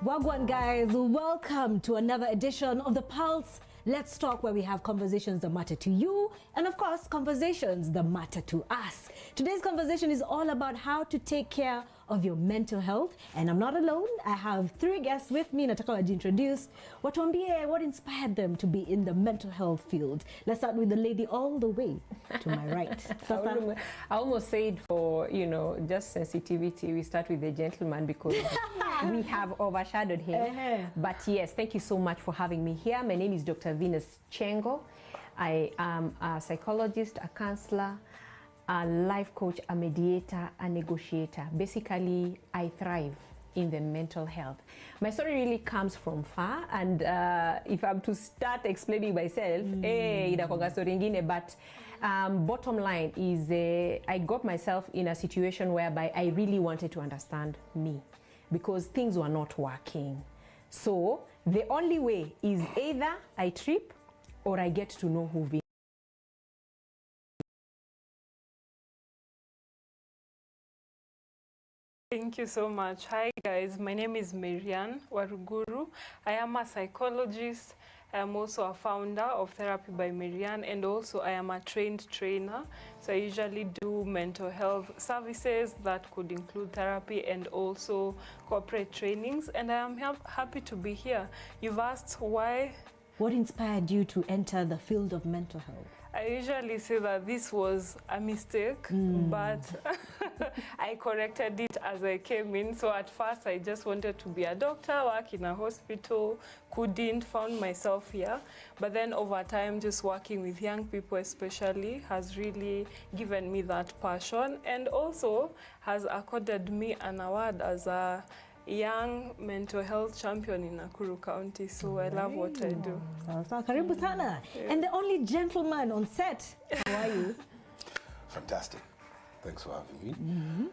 Wagwan guys, welcome to another edition of The Pulse. Let's Talk, where we have conversations that matter to you and of course conversations that matter to us. Today's conversation is all about how to take care of your mental health, and I'm not alone. I have three guests with me. Nataka wajiintroduce watuambie what inspired them to be in the mental health field. Let's start with the lady all the way to my right. Sasa. I almost said for, just sensitivity, we start with the gentleman because we have overshadowed him. But yes, thank you so much for having me here. My name is Dr. Venus Kyengo. I am a psychologist, a counselor, a life coach, a mediator, a negotiator. Basically, I thrive in the mental health. My story really comes from far, and if I'm to start explaining myself, inakuanga story ingine, but bottom line is I got myself in a situation whereby I really wanted to understand me because things were not working. So the only way is either I trip or I get to know who we are. Thank you so much. Hi guys, my name is Maryanne Waruguru. I am a psychologist. I am also a founder of Therapy by Maryanne, and also I am a trained trainer. So I usually do mental health services that could include therapy and also corporate trainings, and I am happy to be here. You've asked why. What inspired you to enter the field of mental health? I usually say that this was a mistake, but I corrected it as I came in. So at first I just wanted to be a doctor, work in a hospital, found myself here. But then over time, just working with young people especially has really given me that passion, and also has accorded me an award as a young mental health champion in Nakuru County. So I love what I do. Karibu sana. And the only gentleman on set. How are you? Fantastic. Thanks for having me.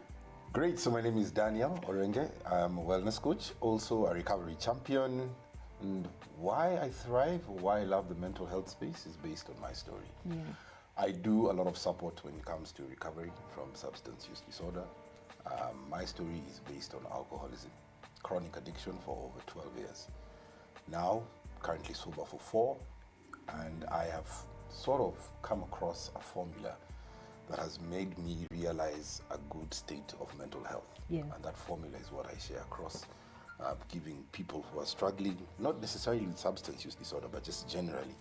Great. So my name is Daniel Orenge. I'm a wellness coach, also a recovery champion. And why I thrive, why I love the mental health space is based on my story. I do a lot of support when it comes to recovery from substance use disorder. My story is based on alcoholism, chronic addiction for over 12 years. Now, currently sober for 4, and I have sort of come across a formula that has made me realize a good state of mental health. And that formula is what I share across, giving people who are struggling, not necessarily with substance use disorder, but just generally,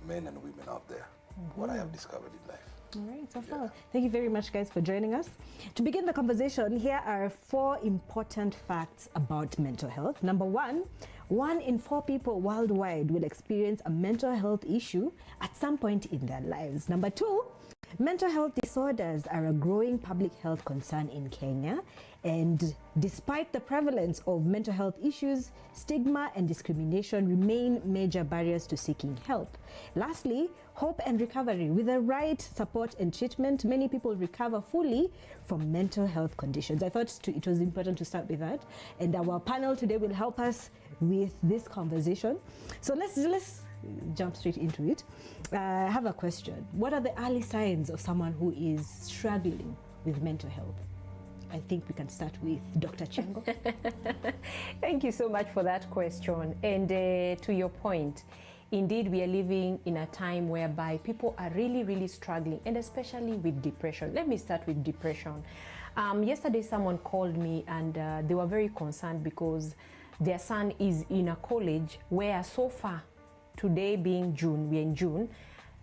men and women out there, what I have discovered in life. All right, so far. Thank you very much, guys, for joining us. To begin the conversation, here are 4 important facts about mental health. Number 1, 1 in 4 people worldwide will experience a mental health issue at some point in their lives. Number 2, mental health disorders are a growing public health concern in Kenya, and despite the prevalence of mental health issues, stigma and discrimination remain major barriers to seeking help. Lastly, hope and recovery. With the right support and treatment, many people recover fully from mental health conditions. I thought it was important to start with that, and our panel today will help us with this conversation. So let's jump straight into it. I have a question. What are the early signs of someone who is struggling with mental health? I think we can start with Dr. Kyengo. Thank you so much for that question. And to your point, indeed, we are living in a time whereby people are really, really struggling, and especially with depression. Let me start with depression. Yesterday, someone called me, and they were very concerned because their son is in a college where so far, today being June, we're in June,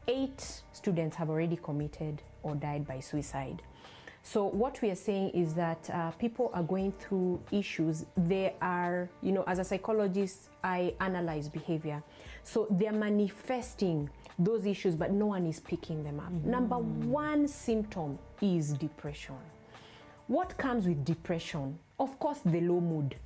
8 students have already committed or died by suicide. So what we are saying is that people are going through issues. They are, as a psychologist, I analyze behavior. So they're manifesting those issues, but no one is picking them up. Number 1 symptom is depression. What comes with depression? Of course, the low mood.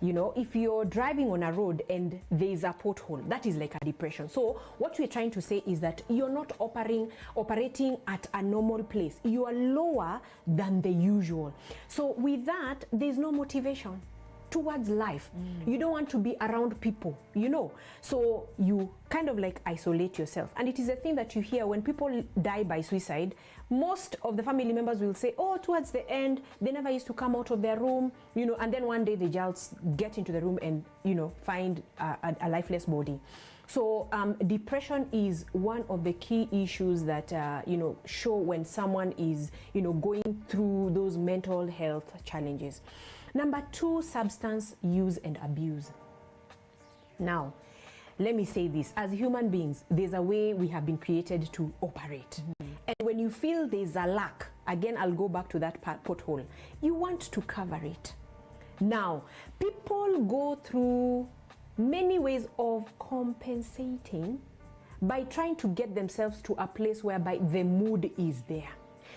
If you're driving on a road and there's a pothole, that is like a depression. So what we're trying to say is that you're not operating at a normal place. You are lower than the usual. So with that, there's no motivation towards life. You don't want to be around people, So you kind of like isolate yourself. And it is a thing that you hear when people die by suicide. most of the family members will say, oh, towards the end, they never used to come out of their room, you know, and then one day they just get into the room and, you know, find a lifeless body. So depression is one of the key issues that, you know, show when someone is, you know, going through those mental health challenges. Number 2, substance use and abuse. Now, let me say this, as human beings, there's a way we have been created to operate. And when you feel there's a lack, again, I'll go back to that pothole, you want to cover it. Now, people go through many ways of compensating by trying to get themselves to a place whereby the mood is there.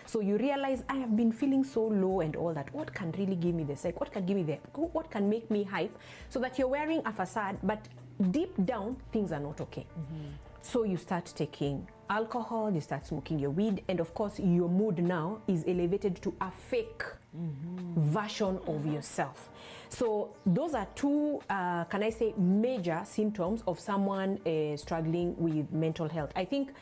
So you realize, I have been feeling so low and all that. What can really give me the psych? What can give me what can make me hype? So that you're wearing a facade, but deep down, things are not okay. So you start taking alcohol, you start smoking your weed, and of course, your mood now is elevated to a fake version of yourself. So those are 2, can I say, major symptoms of someone struggling with mental health. I think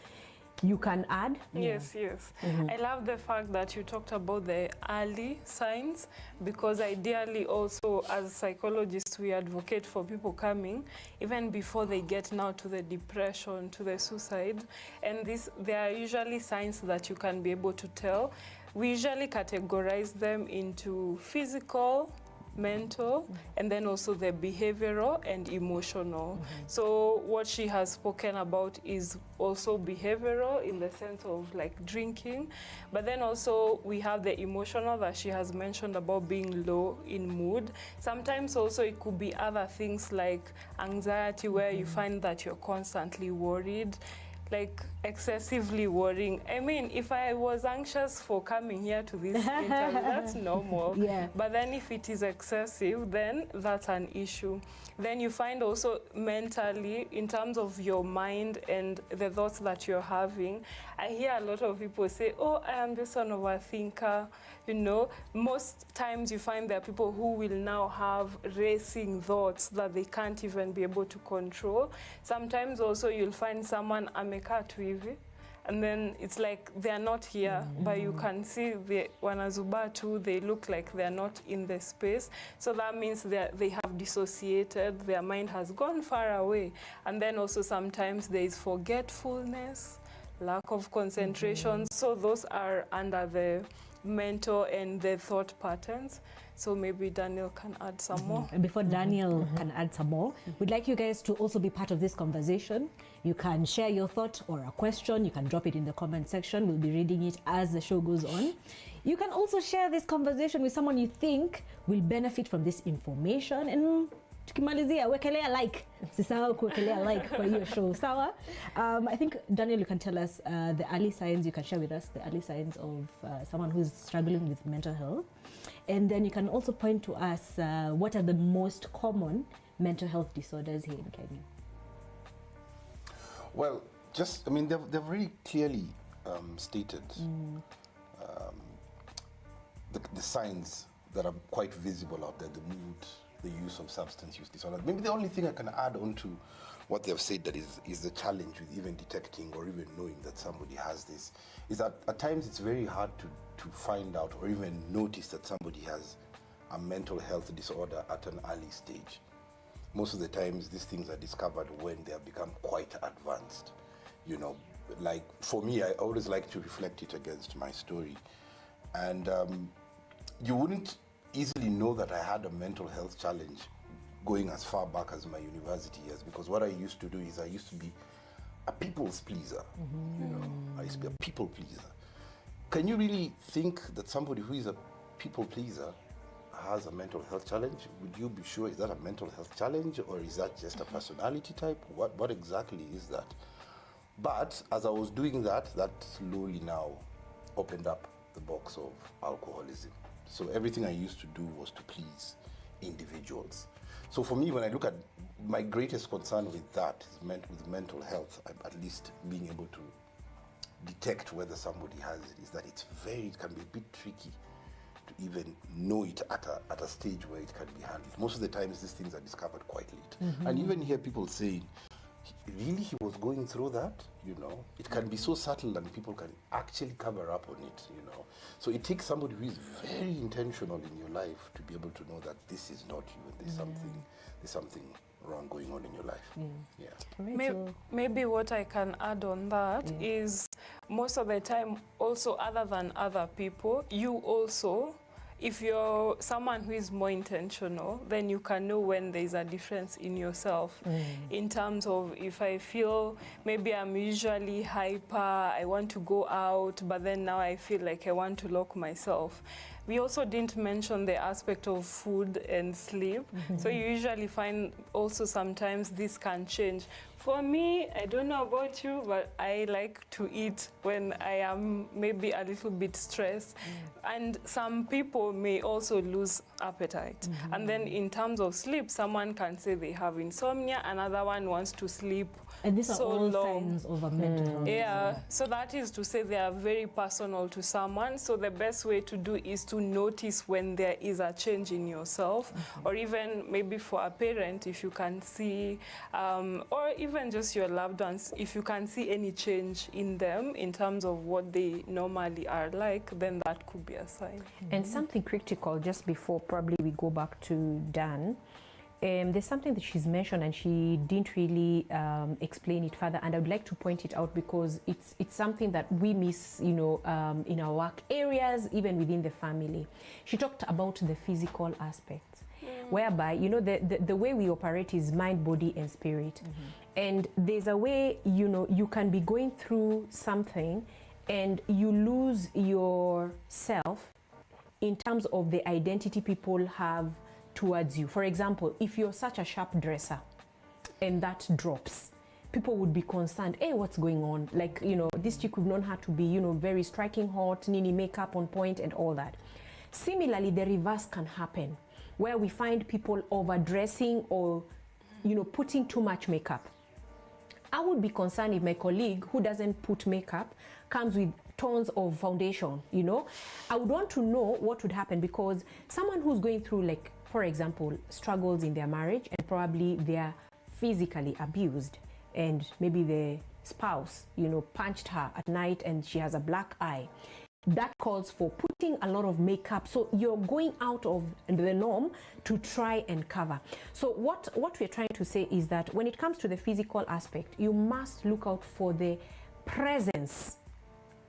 you can add? Yes, yes. I love the fact that you talked about the early signs, because ideally also as psychologists we advocate for people coming even before they get now to the depression, to the suicide, and there are usually signs that you can be able to tell. We usually categorize them into physical, mental, and then also the behavioral and emotional. So what she has spoken about is also behavioral in the sense of like drinking, but then also we have the emotional that she has mentioned about being low in mood. Sometimes also it could be other things like anxiety, where you find that you're constantly worried, like excessively worrying. I mean, if I was anxious for coming here to this interview, that's normal. Yeah. But then if it is excessive, then that's an issue. Then you find also mentally, in terms of your mind and the thoughts that you're having, I hear a lot of people say, oh, I am just an overthinker. You know, most times you find there are people who will now have racing thoughts that they can't even be able to control. Sometimes also you'll find someone amekaa tu hivi, and then it's like they're not here, but you can see they wanazubaa tu, they look like they're not in the space. So that means they have dissociated, their mind has gone far away. And then also sometimes there is forgetfulness, lack of concentration. So those are under the mental and the thought patterns. So maybe Daniel can add some more. And before Daniel can add some more, we'd like you guys to also be part of this conversation. You can share your thought or a question. You can drop it in the comment section. We'll be reading it as the show goes on. You can also share this conversation with someone you think will benefit from this information. And tukimalizia, wekelea like. Sisahau kuwekelea like kwa hiyo show. Sawa? I think, Daniel, you can tell us the early signs. You can share with us the early signs of someone who's struggling with mental health. And then you can also point to us what are the most common mental health disorders here in Kenya. Well, I mean, they've very clearly stated the signs that are quite visible out there, the mood, the use of substance use disorder. Maybe the only thing I can add on to what they've said that is the challenge with even detecting or even knowing that somebody has this, is that at times it's very hard to find out or even notice that somebody has a mental health disorder at an early stage. Most of the times these things are discovered when they have become quite advanced. You know, like for me, I always like to reflect it against my story. And you wouldn't easily know that I had a mental health challenge going as far back as my university years, because what I used to do is I used to be a people's pleaser. You know, I used to be a people pleaser. Can you really think that somebody who is a people pleaser has a mental health challenge? Would you be sure, is that a mental health challenge, or is that just a personality type? What exactly is that? But as I was doing that slowly now opened up the box of alcoholism. So everything I used to do was to please individuals. So for me, when I look at my greatest concern with that is with mental health, at least being able to detect whether somebody has it, is that it can be a bit tricky to even know it at a stage where it can be handled. Most of the times these things are discovered quite late. And even hear people saying, really he was going through that, it can be so subtle and people can actually cover up on it, So it takes somebody who is very intentional in your life to be able to know that this is not you and there's something wrong going on in your life. Maybe what I can add on that is most of the time also, other than other people, you also, if you're someone who is more intentional, then you can know when there's a difference in yourself in terms of, if I feel maybe I'm usually hyper, I want to go out, but then now I feel like I want to lock myself. We also didn't mention the aspect of food and sleep. So you usually find also sometimes this can change. For me, I don't know about you, but I like to eat when I am maybe a little bit stressed. And some people may also lose appetite. And then in terms of sleep, someone can say they have insomnia, another one wants to sleep and these are so all long. signs of a mental health. Yeah, so that is to say they are very personal to someone. So the best way to do is to notice when there is a change in yourself, or even maybe for a parent, if you can see, or even just your loved ones, if you can see any change in them in terms of what they normally are like, then that could be a sign. And something critical, just before probably we go back to Dan, there's something that she's mentioned and she didn't really explain it further, and I would like to point it out because it's something that we miss, in our work areas, even within the family. She talked about the physical aspects, whereby, the way we operate is mind, body, and spirit. And there's a way, you can be going through something and you lose yourself in terms of the identity people have towards you. For example, if you're such a sharp dresser and that drops, people would be concerned, hey, what's going on? Like, this chick, we've known her to be, very striking hot, Nini makeup on point and all that. Similarly, the reverse can happen, where we find people overdressing or, putting too much makeup. I would be concerned if my colleague who doesn't put makeup comes with tons of foundation, I would want to know what would happen, because someone who's going through, like, for example, struggles in their marriage and probably they're physically abused, and maybe the spouse, punched her at night and she has a black eye. That calls for putting a lot of makeup. So you're going out of the norm to try and cover. So what we're trying to say is that when it comes to the physical aspect, you must look out for the presence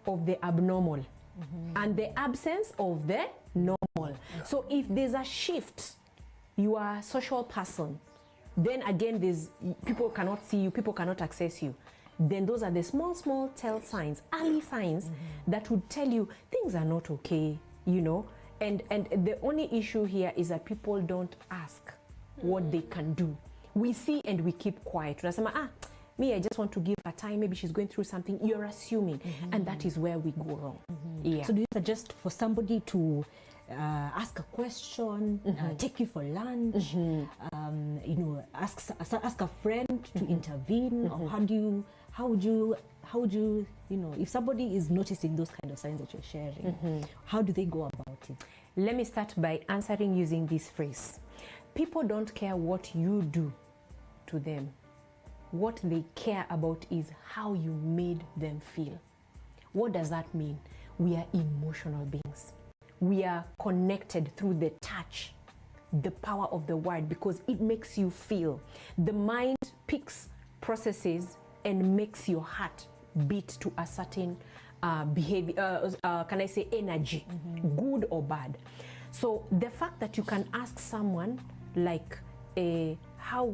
of the abnormal and the absence of the normal. So if there's a shift, you are a social person, then again people cannot see you, people cannot access you. Then those are the small tell signs, early signs that would tell you things are not okay, And the only issue here is that people don't ask what they can do. We see and we keep quiet. Tunasema, me, I just want to give her time. Maybe she's going through something. You're assuming, and that is where we go wrong. Yeah. So do you suggest for somebody to ask a question, take you for lunch, ask a friend to intervene, or how would you, if somebody is noticing those kind of signs that you're sharing, how do they go about it? Let me start by answering using this phrase. People don't care what you do to them. What they care about is how you made them feel. What does that mean? We are emotional beings. We are connected through the touch, the power of the word, because it makes you feel. The mind picks, processes, and makes your heart beat to a certain behavior, energy, good or bad. So the fact that you can ask someone like,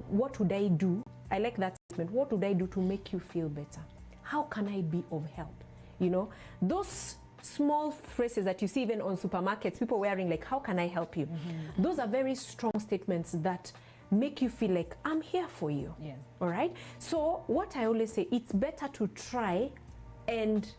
what would I do? I like that statement. What would I do to make you feel better? How can I be of help? Those small phrases that you see even on supermarkets, people wearing like, how can I help you? Those are very strong statements that make you feel like, I'm here for you. Yeah. All right? So what I always say, it's better to try and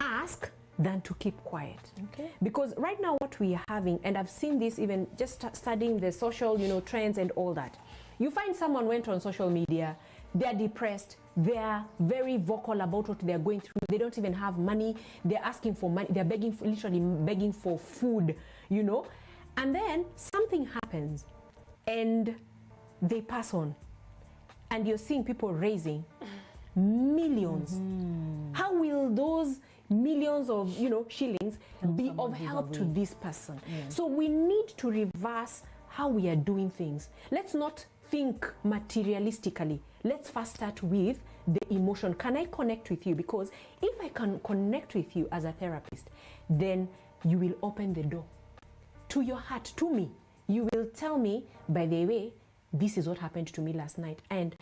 ask than to keep quiet. Okay. Because right now what we are having, and I've seen this even just studying the social, trends and all that. You find someone went on social media, they're depressed, they're very vocal about what they're going through. They don't even have money. They're asking for money. They're literally begging for food, And then something happens and they pass on. and you're seeing people raising millions, how will those millions of shillings be of help to this person? So we need to reverse how we are doing things. Let's not think materialistically. Let's first start with the emotion. Can I connect with you? Because if I can connect with you as a therapist, then you will open the door to your heart, to me. You will tell me, by the way, this is what happened to me last night. And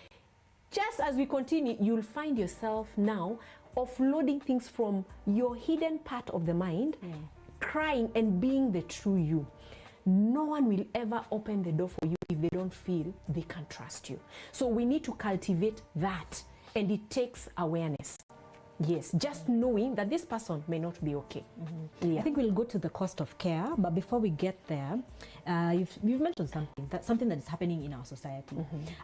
just as we continue, you'll find yourself now offloading things from your hidden part of the mind, crying and being the true you. No one will ever open the door for you if they don't feel they can trust you. So we need to cultivate that, and it takes awareness. Yes, just knowing that this person may not be okay. I think we'll go to the cost of care, but before we get there, you've mentioned something that is happening in our society.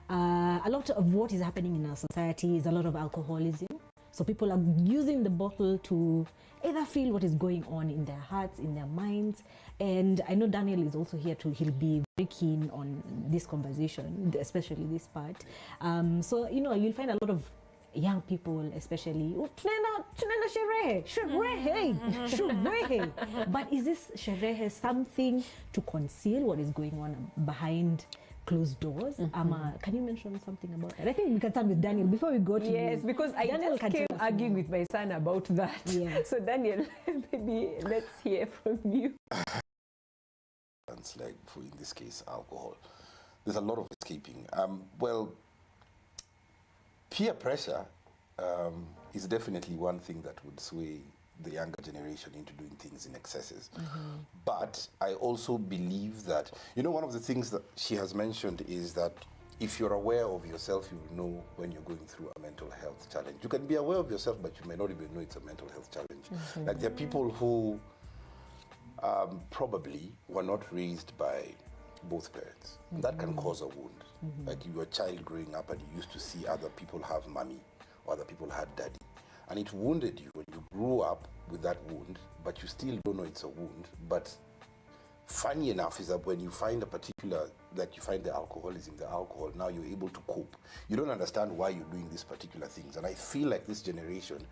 A lot of what is happening in our society is a lot of alcoholism. So people are using the bottle to either feel what is going on in their hearts, in their minds. And I know Daniel is also here too. He'll be very keen on this conversation, especially this part. So, you'll find a lot of young people, especially, tunaenda sherehe. But is this sherehe something to conceal what is going on behind closed doors? Can you mention something about that? I think we can start with Daniel before we go to Yes, because I Daniel just came arguing with my son about that. Yeah. So Daniel, maybe let's hear from you. Like for, in this case, alcohol. There's a lot of escaping. Peer pressure is definitely one thing that would sway the younger generation into doing things in excesses. But I also believe that, one of the things that she has mentioned is that if you're aware of yourself, you will know when you're going through a mental health challenge. You can be aware of yourself, but you may not even know it's a mental health challenge. Like there are people who probably were not raised by both parents. And that can cause a wound. Like you were a child growing up and you used to see other people have mommy or other people had daddy. And it wounded you when you grew up with that wound, but you still don't know it's a wound. But funny enough is that when you find you find the alcoholism, the alcohol, now you're able to cope. You don't understand why you're doing these particular things. And I feel like this generation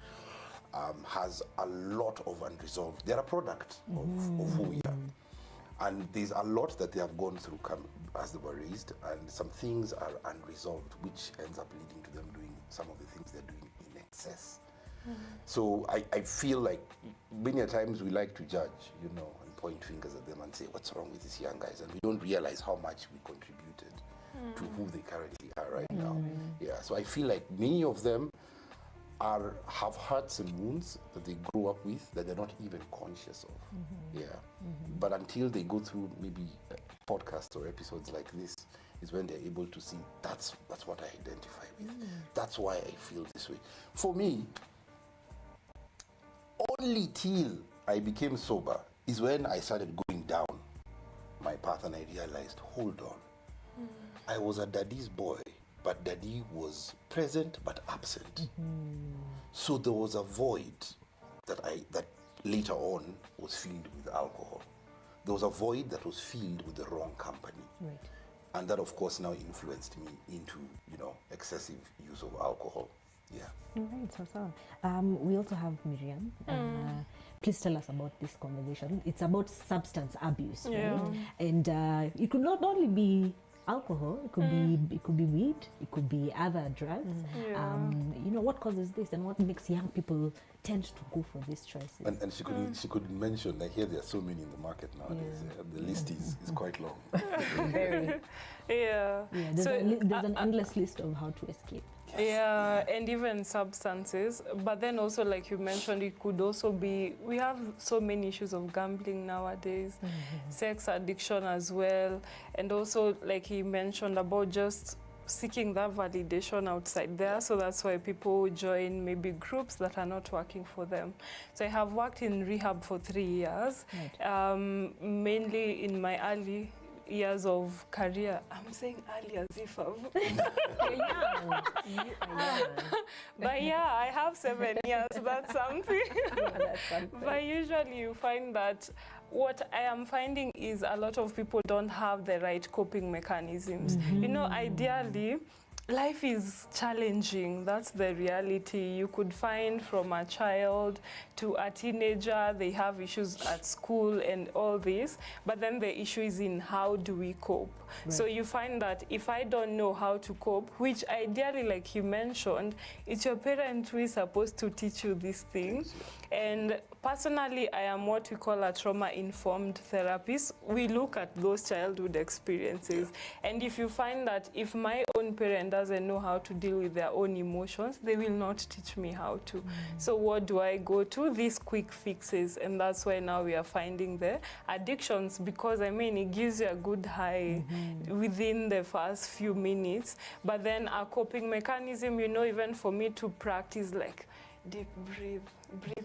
has a lot of unresolved. They're a product of who we are. And there's a lot that they have gone through as they were raised, and some things are unresolved, which ends up leading to them doing some of the things they're doing in excess. So I feel like many a times we like to judge, and point fingers at them and say, what's wrong with these young guys? And we don't realize how much we contributed to who they currently are right now. Yeah, so I feel like many of them have hurts and wounds that they grow up with that they're not even conscious of. But until they go through maybe podcasts or episodes like this is when they're able to see that's what I identify with. That's why I feel this way. For me, only till I became sober is when I started going down my path and I realized, hold on, I was a daddy's boy, but daddy was present but absent. So there was a void that later on was filled with alcohol. There was a void that was filled with the wrong company. And that, of course, now influenced me into, excessive use of alcohol. Yeah. Right, so. We also have Maryanne. Please tell us about this conversation. It's about substance abuse, right? And it could not only be alcohol, it could be weed, it could be other drugs. What causes this and what makes young people tend to go for these choices? And she could mention, like here there are so many in the market nowadays. The list is quite long. Very. There's an endless list of how to escape. And even substances, but then also, like you mentioned, it could also be, we have so many issues of gambling nowadays, sex addiction as well, and also, like he mentioned, about just seeking that validation outside there. So that's why people join maybe groups that are not working for them. So I have worked in rehab for 3 years, mainly in my early years of career. I'm saying early as if I've but yeah, I have 7 years. That's something. But usually you find that what I am finding is a lot of people don't have the right coping mechanisms. Ideally, Life is challenging. That's the reality. You could find from a child to a teenager, they have issues at school and all this, but then the issue is in how do we cope. Right. So you find that if I don't know how to cope, which ideally, like you mentioned, it's your parent who is supposed to teach you these things. And personally, I am what we call a trauma-informed therapist. We look at those childhood experiences. And if you find that if my own parent doesn't know how to deal with their own emotions, they will not teach me how to. So what do I go to? These quick fixes. And that's why now we are finding the addictions, because I mean, it gives you a good high within the first few minutes. But then a coping mechanism, you know, even for me to practice like deep breathe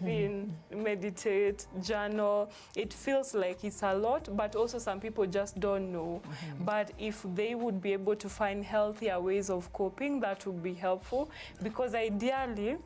in, meditate, journal. It feels like it's a lot, but also some people just don't know. But if they would be able to find healthier ways of coping, that would be helpful, because ideally,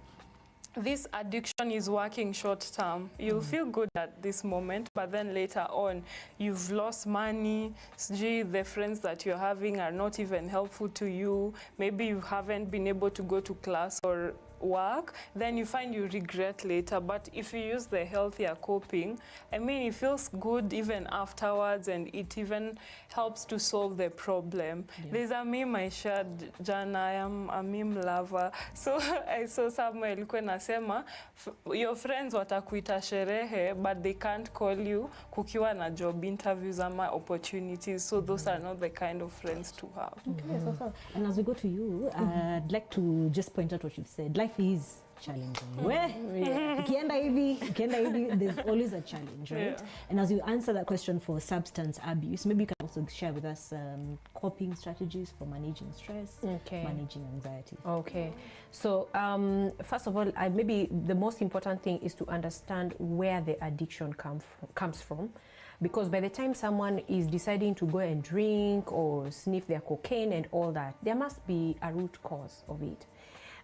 this addiction is working short term. You'll feel good at this moment, but then later on, you've lost money. The friends that you're having are not even helpful to you. Maybe you haven't been able to go to class or work, then you find you regret later. But if you use the healthier coping, I mean, it feels good even afterwards, and it even helps to solve the problem. There's a meme I shared jana. I am a meme lover, so I saw somewhere ilikuwa nasema your friends watakuita sherehe but they can't call you kukiwa na job interviews ama opportunities, so those are not the kind of friends to have. Okay, so. And as we go to you, I'd like to just point out what you've said. Life is challenging. Ukienda hivi, there's always a challenge, right? And as you answer that question for substance abuse, maybe you can also share with us coping strategies for managing stress, managing anxiety. Okay. So first of all, maybe the most important thing is to understand where the addiction comes from. Because by the time someone is deciding to go and drink or sniff their cocaine and all that, there must be a root cause of it.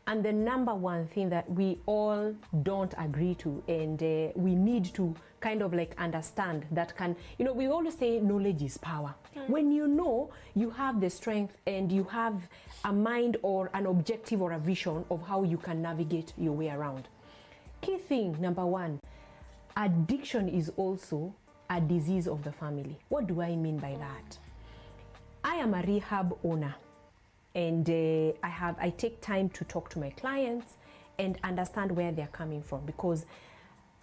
And the number one thing that we all don't agree to, and we need to kind of like understand that you know, we always say knowledge is power. When you know, you have the strength and you have a mind or an objective or a vision of how you can navigate your way around. Key thing, number one, addiction is also a disease of the family. What do I mean by that? I am a rehab owner. And I take time to talk to my clients and understand where they're coming from, because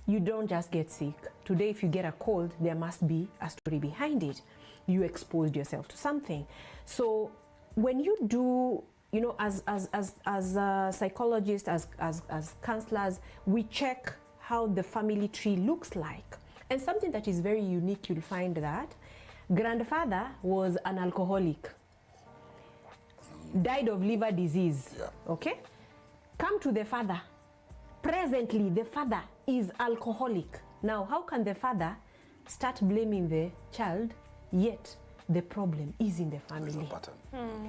you don't just get sick. Today, if you get a cold, there must be a story behind it. You exposed yourself to something. So when you do, you know, as psychologists, as counselors, we check how the family tree looks like. And something that is very unique, you'll find that grandfather was an alcoholic. Died of liver disease. Okay? Come to the father. Presently, the father is alcoholic. Now, how can the father start blaming the child, yet the problem is in the family?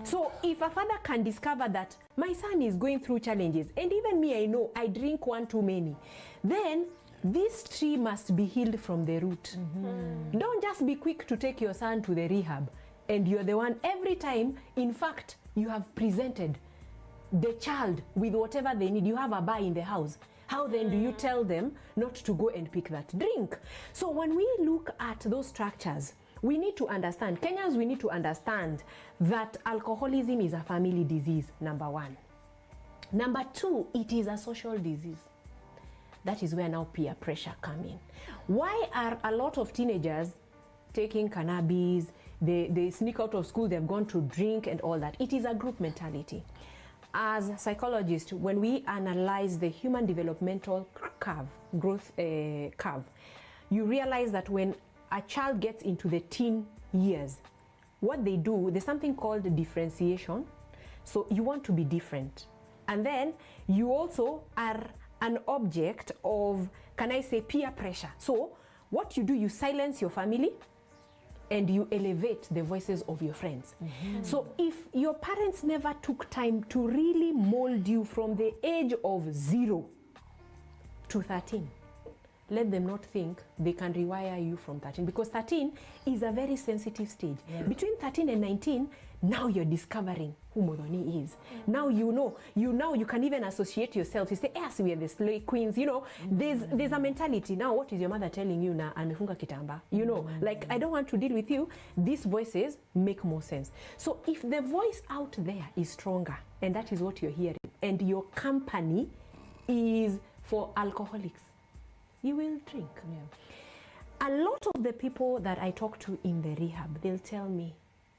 So if a father can discover that my son is going through challenges, and even me, I know I drink one too many, then this tree must be healed from the root. Don't just be quick to take your son to the rehab, and you're the one every time. In fact, you have presented the child with whatever they need. You have a bar in the house. How then do you tell them not to go and pick that drink? So when we look at those structures, we need to understand, Kenyans, we need to understand that alcoholism is a family disease, number one. Number two, it is a social disease. That is where now peer pressure comes in. Why are a lot of teenagers taking cannabis? They sneak out of school, they've gone to drink and all that. It is a group mentality. As psychologists, when we analyze the human developmental growth curve, you realize that when a child gets into the teen years, what they do, there's something called differentiation. So you want to be different. And then you also are an object of, can I say, peer pressure. So what you do, you silence your family, and you elevate the voices of your friends. So if your parents never took time to really mold you from the age of 0 to 13, let them not think they can rewire you from 13, because 13 is a very sensitive stage. Yeah. Between 13 and 19, now you're discovering who Modoni is. Now you can even associate yourself. You say, yes, we are the slay queens. You know, there's a mentality. Now, what is your mother telling you now? Amefunga kitamba. You know, like, I don't want to deal with you. These voices make more sense. So if the voice out there is stronger, and that is what you're hearing, and your company is for alcoholics, you will drink. Yeah. A lot of the people that I talk to in the rehab, they'll tell me,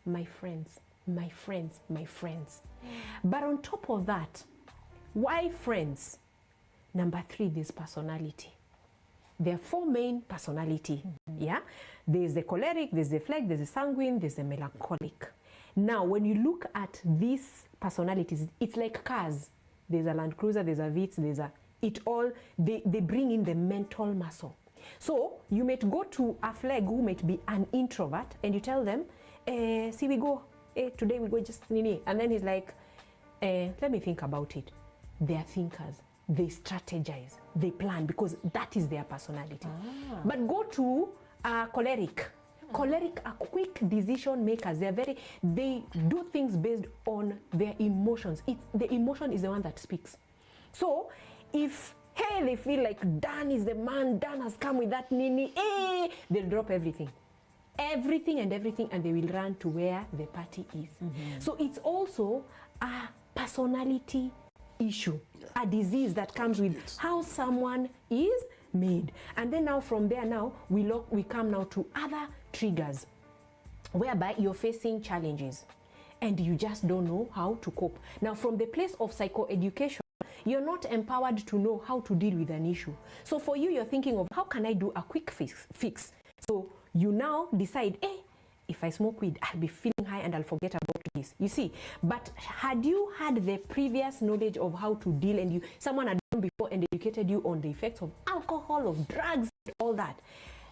my friends, my friends, my friends. But on top of that, why friends? Number 3, there's personality. There are 4 main personality. Yeah, there's the choleric, there's the phlegm, there's the sanguine, there's the melancholic. Now, when you look at these personalities, it's like cars. There's a Land Cruiser, there's a Vitz, there's a they bring in the mental muscle. So you might go to a phleg who might be an introvert, and you tell them, see, we go, today we go just nini. And then he's like, let me think about it. They are thinkers. They strategize. They plan, because that is their personality. But go to a choleric. Choleric are quick decision makers. They do things based on their emotions. The emotion is the one that speaks. So if they feel like Dan is the man, Dan has come with that nini, they'll drop everything and they will run to where the party is. So it's also a personality issue, a disease that comes with how someone is made. And then now from there, now we come now to other triggers whereby you're facing challenges and you just don't know how to cope. Now, from the place of psychoeducation, you're not empowered to know how to deal with an issue. So for you, you're thinking of, how can I do a quick fix? So you now decide, if I smoke weed, I'll be feeling high and I'll forget about this. You see, but had you had the previous knowledge of how to deal, and someone had done before and educated you on the effects of alcohol, of drugs, all that,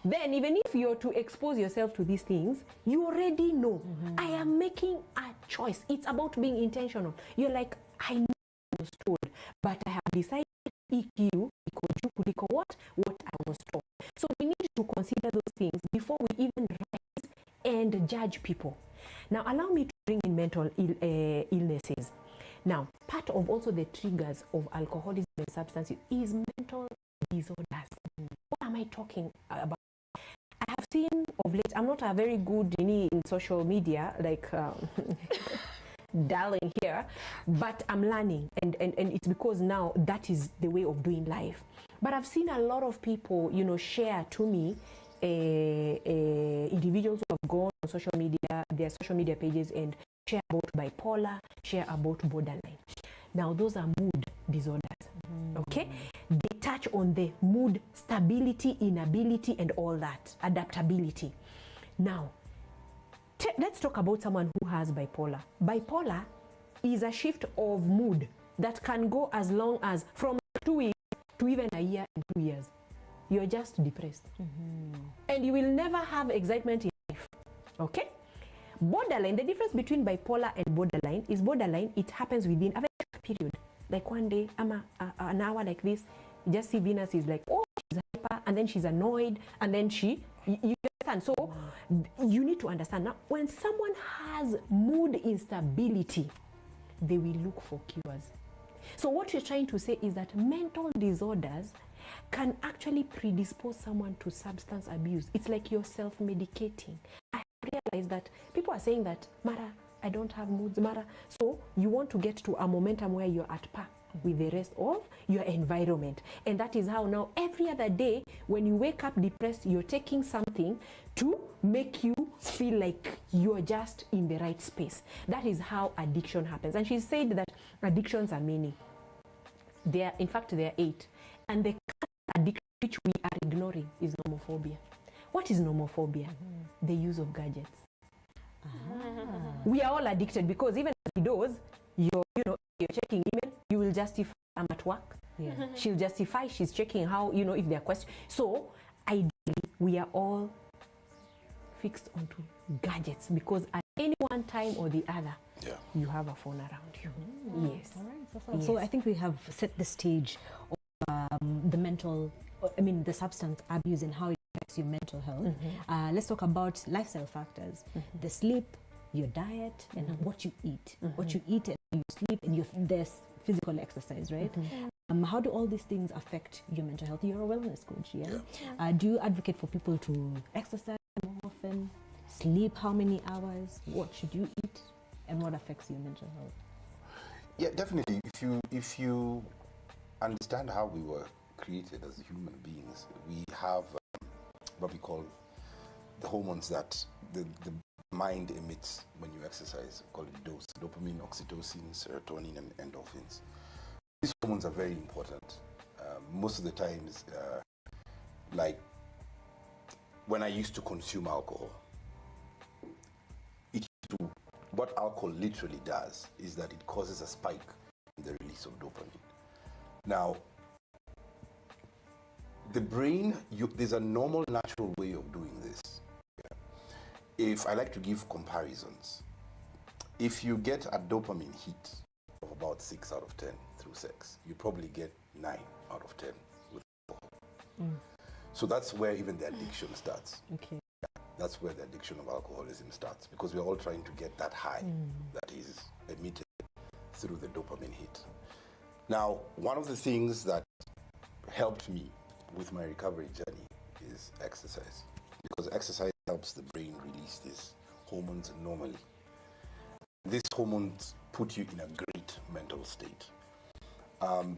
then even if you're to expose yourself to these things, you already know, I am making a choice. It's about being intentional. You're like, I know I was told, but I have decided EQ kuliko what I was told. So we need to consider those things before we even rise and judge people. Now, allow me to bring in mental illnesses. Now, part of also the triggers of alcoholism and substance use is mental disorders. What am I talking about? I have seen of late, I'm not a very good in social media, like darling here, but I'm learning, and it's because now that is the way of doing life. But I've seen a lot of people, share to me, individuals who have gone on social media, their social media pages, and share about bipolar, share about borderline. Now, those are mood disorders, okay? They touch on the mood stability, inability, and all that, adaptability. Now, let's talk about someone who has bipolar. Bipolar is a shift of mood that can go as long as from 2 weeks to even a year and 2 years. You're just depressed. And you will never have excitement in life, okay? Borderline, the difference between bipolar and borderline is borderline, it happens within a very short period. Like one day, an hour like this, you just see Venus is like, oh, she's hyper, and then she's annoyed, and then you understand. So you need to understand. Now, when someone has mood instability, they will look for cures. So what you're trying to say is that mental disorders can actually predispose someone to substance abuse. It's like you're self-medicating. I realize that people are saying that, Mara, I don't have moods, Mara. So you want to get to a momentum where you're at par with the rest of your environment. And that is how now every other day when you wake up depressed, you're taking something to make you feel like you're just in the right space. That is how addiction happens. And she said that addictions are many. In fact, there are 8. And the addiction which we are ignoring is nomophobia. What is nomophobia? The use of gadgets. We are all addicted because even as those, you're checking email, you will justify I'm at work. She'll justify she's checking how, if there are questions. So ideally, we are all fixed onto gadgets because at any one time or the other, you have a phone around you. Yes. All right. Yes. So I think we have set the stage of the mental the substance abuse and how it affects your mental health. Let's talk about lifestyle factors, the sleep, your diet, and what you eat. What you eat and you sleep, and there's physical exercise, right? How do all these things affect your mental health? You're a wellness coach, yeah? Do you advocate for people to exercise more often, sleep how many hours, what should you eat, and what affects your mental health? Yeah, definitely. If you understand how we were created as human beings, we have what we call the hormones that the mind emits when you exercise. We call it dose: dopamine, oxytocin, serotonin, and endorphins. These hormones are very important. Most of the times, like when I used to consume alcohol, what alcohol literally does is that it causes a spike in the release of dopamine. Now, the brain, there's a normal, natural way of doing this. If I like to give comparisons, if you get a dopamine hit of about 6 out of 10 through sex, you probably get 9 out of 10 with alcohol. So that's where even the addiction starts. Okay. That's where the addiction of alcoholism starts, because we're all trying to get that high that is emitted through the dopamine hit. Now, one of the things that helped me with my recovery journey is exercise, because exercise helps the brain release these hormones normally. These hormones put you in a great mental state.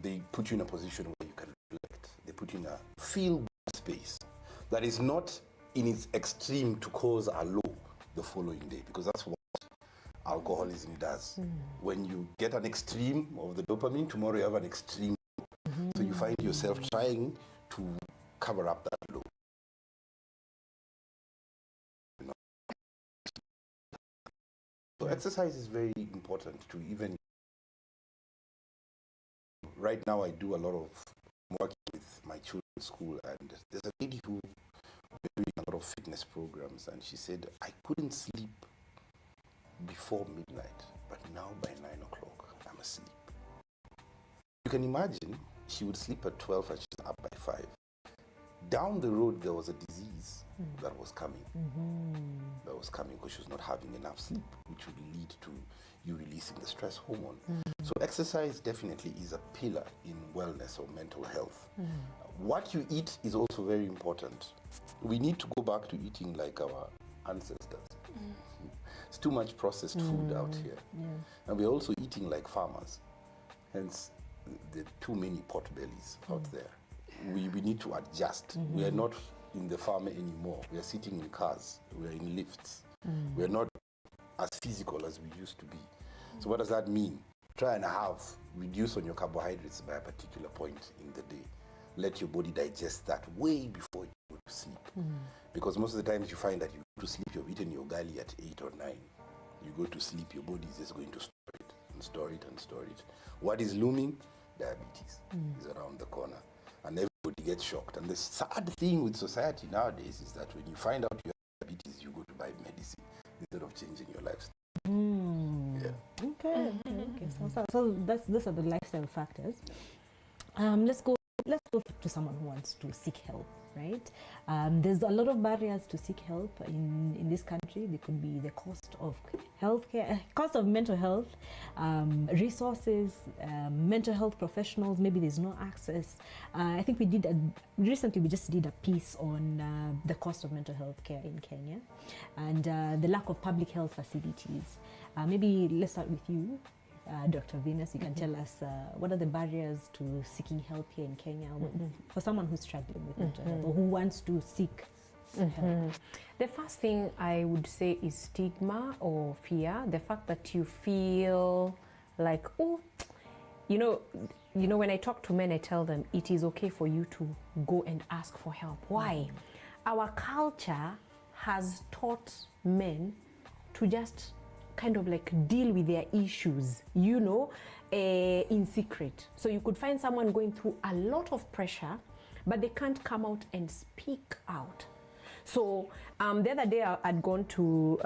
They put you in a position where you can reflect. They put you in a feel-good space that is not in its extreme to cause a low the following day, because that's what alcoholism does. When you get an extreme of the dopamine, tomorrow you have an extreme low. So you find yourself trying to cover up that low. So exercise is very important to even. Right now I do a lot of work with my children's school, and there's a lady who doing a lot of fitness programs, and she said, I couldn't sleep before midnight, but now by 9 o'clock I'm asleep. You can imagine she would sleep at 12 and she's up by 5. Down the road there was a disease that was coming. That was coming because she was not having enough sleep, which would lead to you releasing the stress hormone. So exercise definitely is a pillar in wellness or mental health. What you eat is also very important. We need to go back to eating like our ancestors. It's too much processed food out here. And we're also eating like farmers. Hence, there are too many pot bellies out there. We need to adjust. We are not in the farm anymore. We are sitting in cars. We are in lifts. We are not as physical as we used to be. So what does that mean? Try and reduce on your carbohydrates by a particular point in the day. Let your body digest that way before you go to sleep. Because most of the times you find that you go to sleep, you've eaten your gali at 8 or 9. You go to sleep, your body is just going to store it and store it and store it. What is looming? Diabetes is around the corner. And everybody gets shocked. And the sad thing with society nowadays is that when you find out you have diabetes, you go to buy medicine instead of changing your lifestyle. Okay. So those are the lifestyle factors. Let's go to someone who wants to seek help, right? There's a lot of barriers to seek help in this country. There could be the cost of healthcare, cost of mental health, resources, mental health professionals. Maybe there's no access. I think recently we just did a piece on the cost of mental health care in Kenya and the lack of public health facilities. Maybe let's start with you. Dr. Venus, you can tell us what are the barriers to seeking help here in Kenya for someone who's struggling with mental health or who wants to seek help? The first thing I would say is stigma or fear. The fact that you feel like, when I talk to men, I tell them it is okay for you to go and ask for help. Why? Our culture has taught men to just kind of like deal with their issues, in secret. So you could find someone going through a lot of pressure, but they can't come out and speak out. So the other day I'd gone to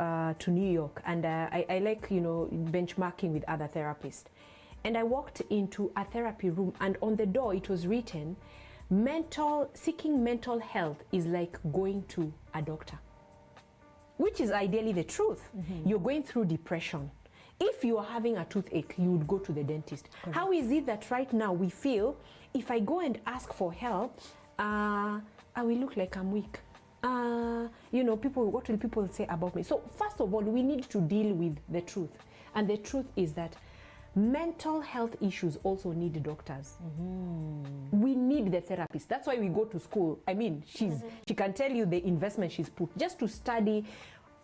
New York, and I like, benchmarking with other therapists. And I walked into a therapy room, and on the door it was written, seeking mental health is like going to a doctor, which is ideally the truth. You're going through depression. If you are having a toothache, you would go to the dentist. Correct. How is it that right now we feel if I go and ask for help, I will look like I'm weak? You know, what will people say about me? So first of all, we need to deal with the truth. And the truth is that mental health issues also need doctors. We need the therapist. That's why we go to school. I mean, she can tell you the investment she's put just to study.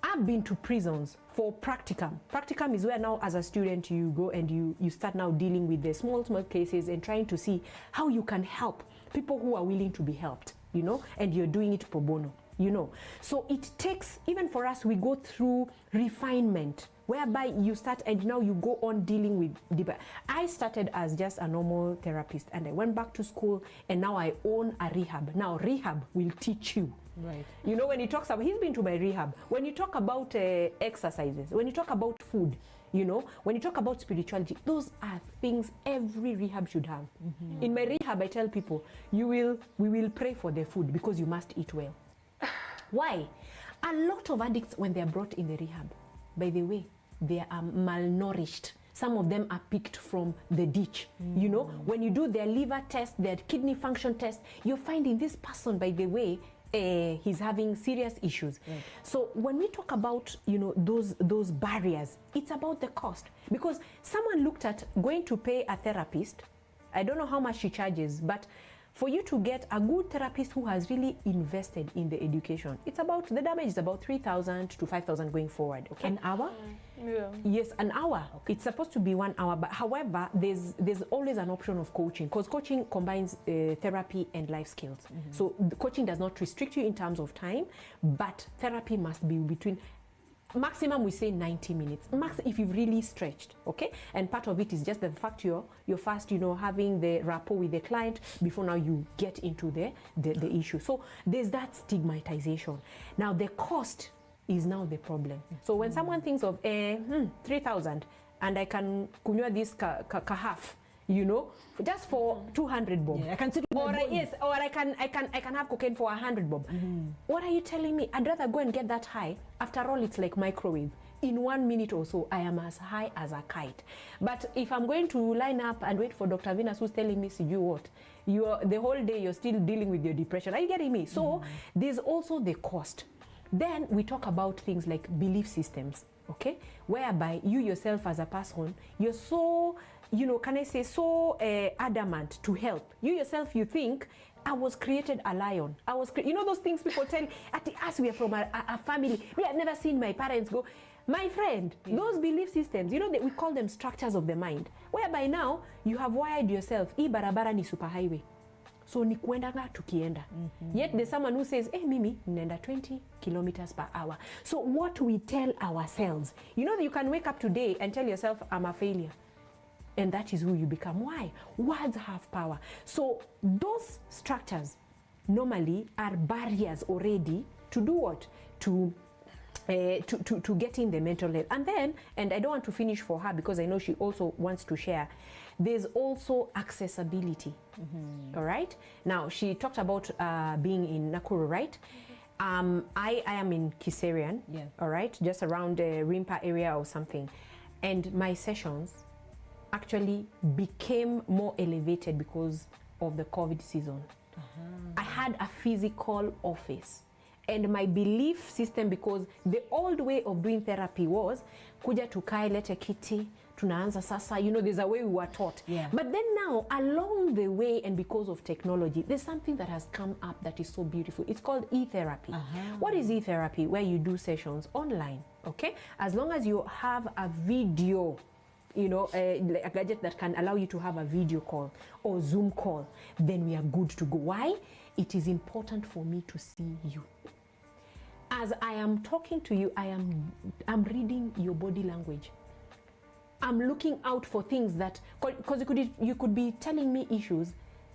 I've been to prisons for practicum. Practicum is where now as a student you go and you start now dealing with the small cases and trying to see how you can help people who are willing to be helped, you know, and you're doing it pro bono, you know. So it takes, even for us, we go through refinement, whereby you start and now you go on dealing with deeper. I started as just a normal therapist and I went back to school and now I own a rehab. Now rehab will teach you. Right. You know, when he talks about, he's been to my rehab. When you talk about exercises, when you talk about food, you know, when you talk about spirituality, those are things every rehab should have. In my rehab, I tell people, we will pray for the food because you must eat well. Why? A lot of addicts, when they are brought in the rehab, by the way, they are malnourished. Some of them are picked from the ditch. You know, when you do their liver test, their kidney function test, you're finding this person, by the way, he's having serious issues. Right. So when we talk about, you know, those barriers, it's about the cost. Because someone looked at going to pay a therapist, I don't know how much she charges, but for you to get a good therapist who has really invested in the education, it's about, the damage is about 3,000 to 5,000 going forward. Okay? An hour? Yeah. Yes, an hour. Okay. It's supposed to be 1 hour, but however, there's always an option of coaching, because coaching combines therapy and life skills. So the coaching does not restrict you in terms of time, but therapy must be between, maximum we say 90 minutes, max if you've really stretched, okay? And part of it is just the fact you're first, you know, having the rapport with the client before now you get into the issue. So there's that stigmatization. Now the cost is now the problem. So when someone thinks of 3,000 and I can kunywa this half, you know, just for 200 bob. Yeah, I can sit or I can have cocaine for 100 bob. What are you telling me? I'd rather go and get that high. After all, it's like microwave. In 1 minute or so, I am as high as a kite. But if I'm going to line up and wait for Dr. Venus, who's telling me, see you what, the whole day you're still dealing with your depression. Are you getting me? So there's also the cost. Then we talk about things like belief systems, okay? Whereby you yourself as a person, you're so, you know, can I say, so adamant to help. You yourself, you think, I was created a lion. You know those things people tell, at us we are from a family. Me, I've never seen my parents go. My friend, those belief systems, you know, we call them structures of the mind. Whereby now, you have wired yourself, hii barabara ni superhighway. So ni kuendaga tukienda. Yet there's someone who says, mimi, nenda 20 kilometers per hour. So what we tell ourselves, you know, you can wake up today and tell yourself, I'm a failure. And that is who you become. Why? Words have power. So those structures normally are barriers already to do what? To getting the mental health. And then, and I don't want to finish for her because I know she also wants to share, there's also accessibility. All right? Now, she talked about being in Nakuru, right? I am in Kiserian, all right? Just around the Rimpa area or something. And my sessions actually became more elevated because of the COVID season. I had a physical office. And my belief system, because the old way of doing therapy was, kuja tukae lete kiti, tunaanza sasa, you know, there's a way we were taught. But then now, along the way and because of technology, there's something that has come up that is so beautiful. It's called e-therapy. What is e-therapy? Where you do sessions online, okay? As long as you have a video, you know, a gadget that can allow you to have a video call or Zoom call, then we are good to go. Why? It is important for me to see you. As I am talking to you, I'm reading your body language. I'm looking out for things that, because you could be telling me issues,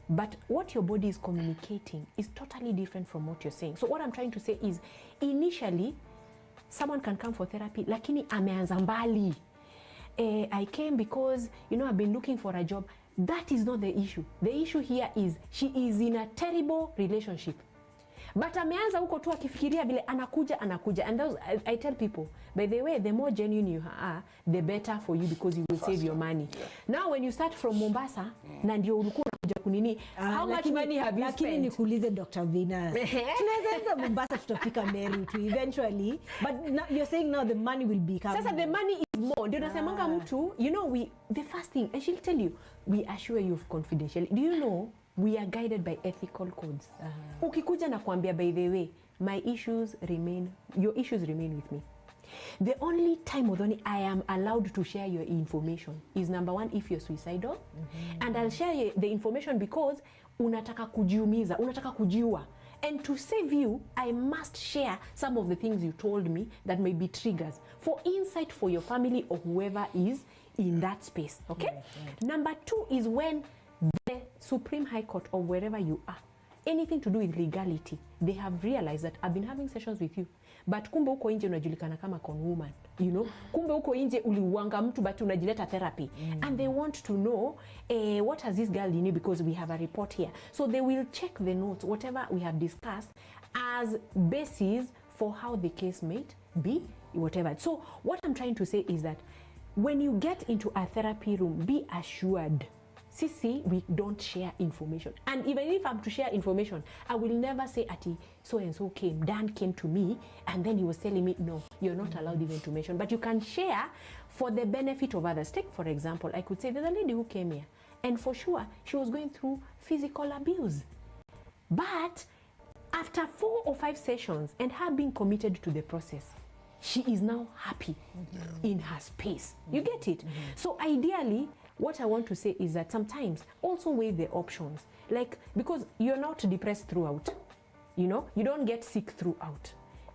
but what your body is communicating is totally different from what you're saying. So what I'm trying to say is, initially, someone can come for therapy, lakini ameanza mbali. I came because, you know, I've been looking for a job. That is not the issue. The issue here is she is in a terrible relationship. But ameanza huko tu akifikiria vile anakuja. And those, I tell people, by the way, the more genuine you are, the better for you because you will save your money. Yeah. Now when you start from Mombasa, na ndio ulikuwa unakuja kunini, how much money have you spent? Lakini nikuulize Dr. Venus. Tunaweza Mombasa tutafika Meru to eventually, but now, you're saying now the money will be coming. Sasa the money is more. Ndio nasemanga mtu, you know, the first thing, and she'll tell you, we assure you of confidentiality. Do you know we are guided by ethical codes? Ukikuja na kuambia, by the way, your issues remain with me. The only time I am allowed to share your information is number one, if you're suicidal. And I'll share the information because unataka kujiumiza, unataka kujiua. And to save you, I must share some of the things you told me that may be triggers for insight for your family or whoever is in that space. Okay? Right. Number two is when the Supreme High Court or wherever you are, anything to do with legality, they have realized that I've been having sessions with you, but kumbe uko nje unajulikana kama con woman, you know, kumbe uko nje uliwanga mtu but unajileta therapy. And they want to know what has this girl in you, because we have a report here. So they will check the notes, whatever we have discussed, as basis for how the case might be, whatever. So what I'm trying to say is that when you get into a therapy room, be assured, Sisi, we don't share information. And even if I'm to share information, I will never say, Ati, so-and-so came, Dan came to me, and then he was telling me, no, you're not allowed even to mention. But you can share for the benefit of others. Take, for example, I could say, there's a lady who came here, and for sure, she was going through physical abuse. But after 4 or 5 sessions, and her being committed to the process, she is now happy in her space. You get it? So ideally, what I want to say is that sometimes also weigh the options. Like, because you're not depressed throughout. You know, you don't get sick throughout.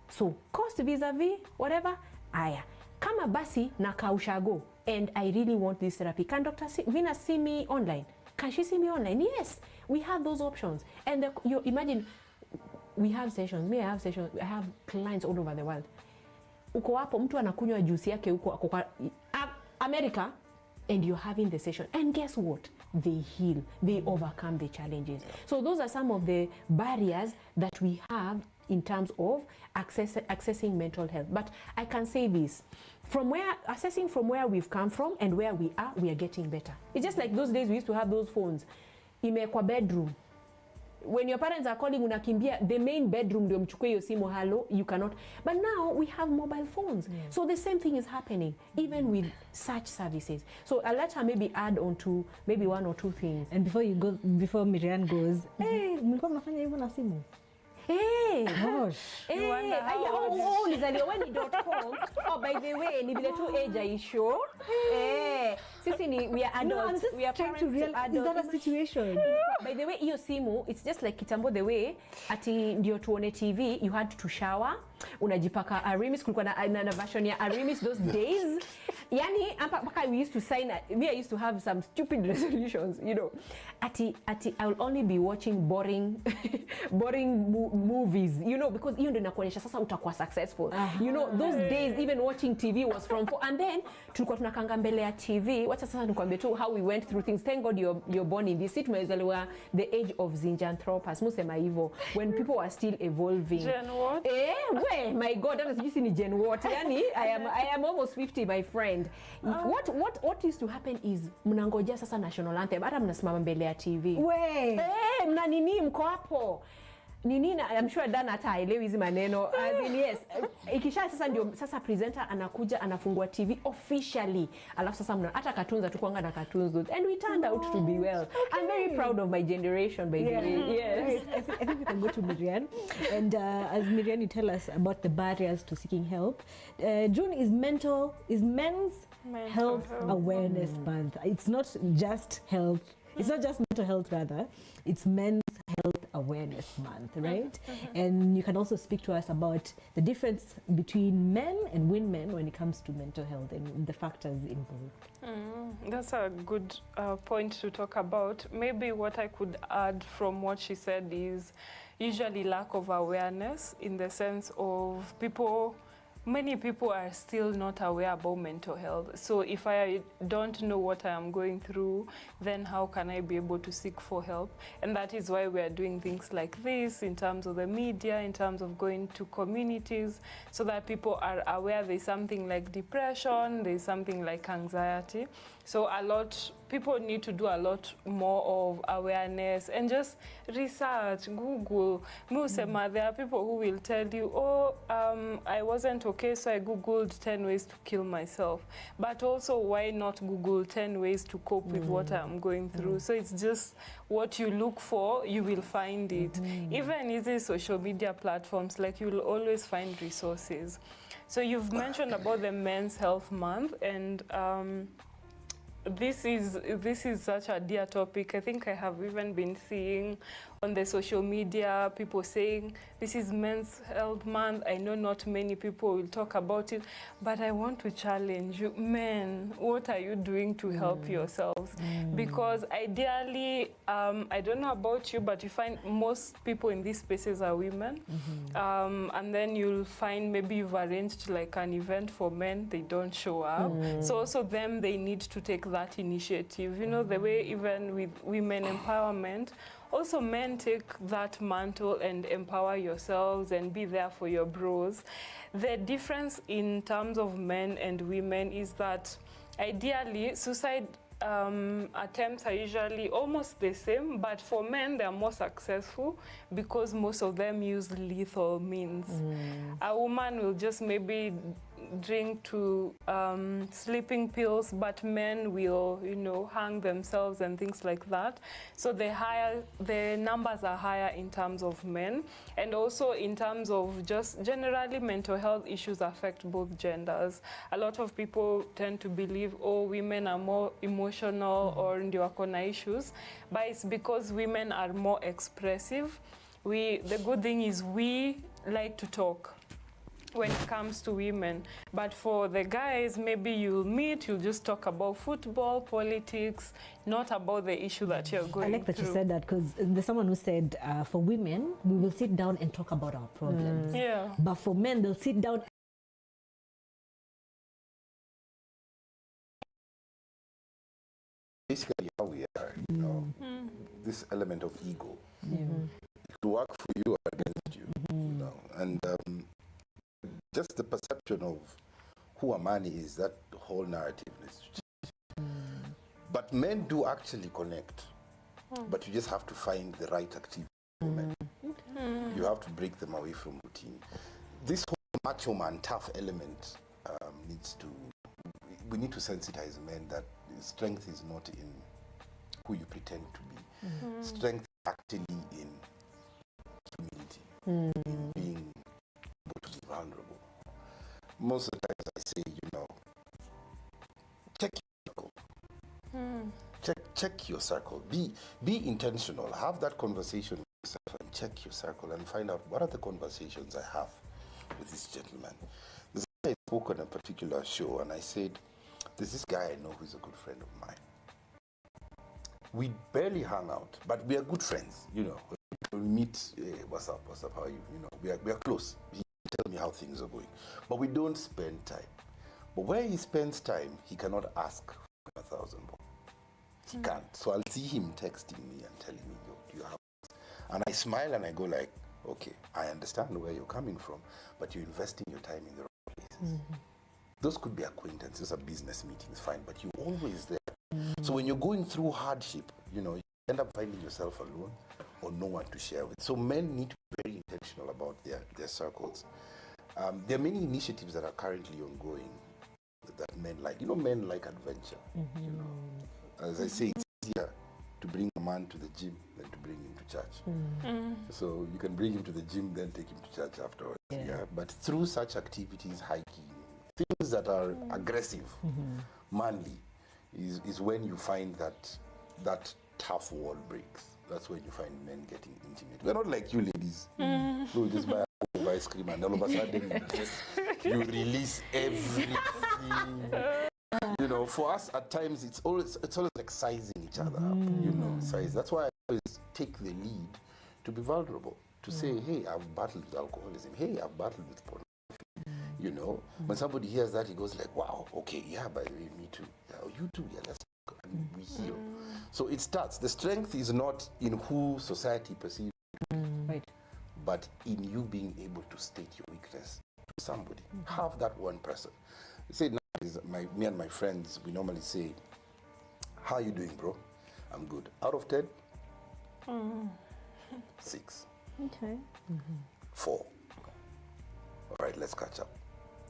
So, cost vis-a-vis, whatever, aya. Kama basi na kaushago, and I really want this therapy. Can Dr. Venus see me online? Can she see me online? Yes, we have those options. And you imagine, we have sessions, I have clients all over the world. Uko hapo, mtu anakunywa juice yake uko America, and you're having the session. And guess what? They heal. They overcome the challenges. So those are some of the barriers that we have in terms of accessing mental health. But I can say this, assessing from where we've come from and where we are getting better. It's just like those days we used to have those phones. Imekwa bedroom. When your parents are calling, unakimbia, the main bedroom, ndio mchukue hiyo simu, hello, you cannot. But now we have mobile phones. So the same thing is happening, even with such services. So I'll let her maybe add on to maybe 1 or 2 things. And before Maryanne goes, hey, mlikuwa mnafanya hivyo na simu? Hey, gosh. Hey, nizaliwa.com. Oh, by the way, ni vile tu age aisho. Eh, sisi we are adults. No, we are trying to realize, is that a situation? By the way, iyo simu, it's just like kitambo the way, ati ndio tuone TV, you had to shower, unajipaka Arimis, kulikuwa na version ya Arimis those days. Yani, mpaka we used to sign, I used to have some stupid resolutions, you know. Ati, I will only be watching boring movies, you know, because hiyo ndio inakuonyesha sasa utakuwa successful. You know, those days even watching TV was from 4, and then tulikuwa tunakanga mbele ya TV. Wacha sasa nikwambie tu how we went through things. Thank God you're born in this. Tumezaliwa the age of Zinjanthropus, musema hivyo, when people were still evolving. Gen what? My God, that is sijui ni Gen what. Yani, I am almost 50, my friend. What used to happen is mnangojea sasa national anthem, hata mnasimama mbele ya TV. Mna nini mko hapo? I'm sure Dana hata haelewi hizi maneno. As in, yes. Ikisha sasa ndio sasa presenter anakuja anafungua TV officially. Alafu sasa hata cartoons atukuanga na cartoons, and we turned out to be well. Okay. I'm very proud of my generation, by the way. Yes. I think we can go to Maryanne. And as Maryanne, you tell us about the barriers to seeking help. June is men's health awareness month. It's not just health. It's not just mental health, rather. It's Men's Health Awareness Month, right? And you can also speak to us about the difference between men and women when it comes to mental health and the factors involved. That's a good point to talk about. Maybe what I could add from what she said is usually lack of awareness, in the sense of people many people are still not aware about mental health. So if I don't know what I am going through, then how can I be able to seek for help? And that is why we are doing things like this in terms of the media, in terms of going to communities, so that people are aware there's something like depression, there's something like anxiety. So people need to do a lot more of awareness and just research, Google. There are people who will tell you, oh, I wasn't okay, so I Googled 10 ways to kill myself. But also, why not Google 10 ways to cope with what I'm going through? So it's just what you look for, you will find it. Even easy social media platforms, like you'll always find resources. So you've mentioned about the Men's Health Month, and this is such a dear topic. I think I have even been seeing on the social media people saying this is Men's Health Month. I know not many people will talk about it, but I want to challenge you, men, what are you doing to help yourselves? Because ideally, I don't know about you, but you find most people in these spaces are women. And then you'll find maybe you've arranged like an event for men, they don't show up. So also them, they need to take that initiative. You know, the way even with women empowerment, also men take that mantle and empower yourselves and be there for your bros. The difference in terms of men and women is that ideally suicide attempts are usually almost the same, but for men they are more successful because most of them use lethal means. A woman will just maybe drink to sleeping pills, but men will, you know, hang themselves and things like that. So the numbers are higher in terms of men, and also in terms of just generally mental health issues affect both genders. A lot of people tend to believe, oh, women are more emotional or ndio wako na issues, but it's because women are more expressive. The good thing is we like to talk when it comes to women, but for the guys, maybe you'll just talk about football, politics, not about the issue that you're going through. I like that you said that, because there's someone who said for women, we will sit down and talk about our problems. Yeah. But for men, they'll sit down. Basically how we are, you know, this element of ego. It could work for you or against you, you know, and just the perception of who a man is, that whole narrative is changed. But men do actually connect, but you just have to find the right activity for men. You have to break them away from routine. This whole macho man, tough element we need to sensitize men that strength is not in who you pretend to be. Strength is actually in humility, in being able to be vulnerable. Most of the times I say, you know, check your circle. Check your circle. Be intentional. Have that conversation with yourself and check your circle and find out what are the conversations I have with this gentleman. This guy I spoke on a particular show and I said, there's this guy I know who's a good friend of mine. We barely hang out, but we are good friends, you know. We meet, what's up, how are you? You know, we are close. He tell me how things are going. But we don't spend time. But where he spends time, he cannot ask for 1,000 bob. He can't. So I'll see him texting me and telling me, yo, do you have this? And I smile and I go like, okay, I understand where you're coming from, but you're investing your time in the wrong places. Those could be acquaintances or business meetings, fine, but you're always there. So when you're going through hardship, you know, you end up finding yourself alone or no one to share with. So men need to be very intentional about their circles. There are many initiatives that are currently ongoing that men like. You know, men like adventure. You know, as I say, it's easier to bring a man to the gym than to bring him to church. So you can bring him to the gym, then take him to church afterwards. Yeah. But through such activities, hiking, things that are aggressive, manly, is when you find that tough wall breaks. That's when you find men getting intimate. We're not like you ladies who just buy a bowl of ice cream and all of a sudden you release everything. You know, for us at times it's always like sizing each other up. You know, size. That's why I always take the lead to be vulnerable. To say, hey, I've battled with alcoholism. Hey, I've battled with pornography. You know, when somebody hears that, he goes like, wow, okay, yeah, by the way, me too. Yeah, oh, you too, yeah, let's talk. And we heal. So it starts. The strength is not in who society perceives, Right. but in you being able to state your weakness to somebody. Have that one person. Say, me and my friends, we normally say, how are you doing, bro? I'm good. Out of 10? 6. Okay. 4. All right, let's catch up.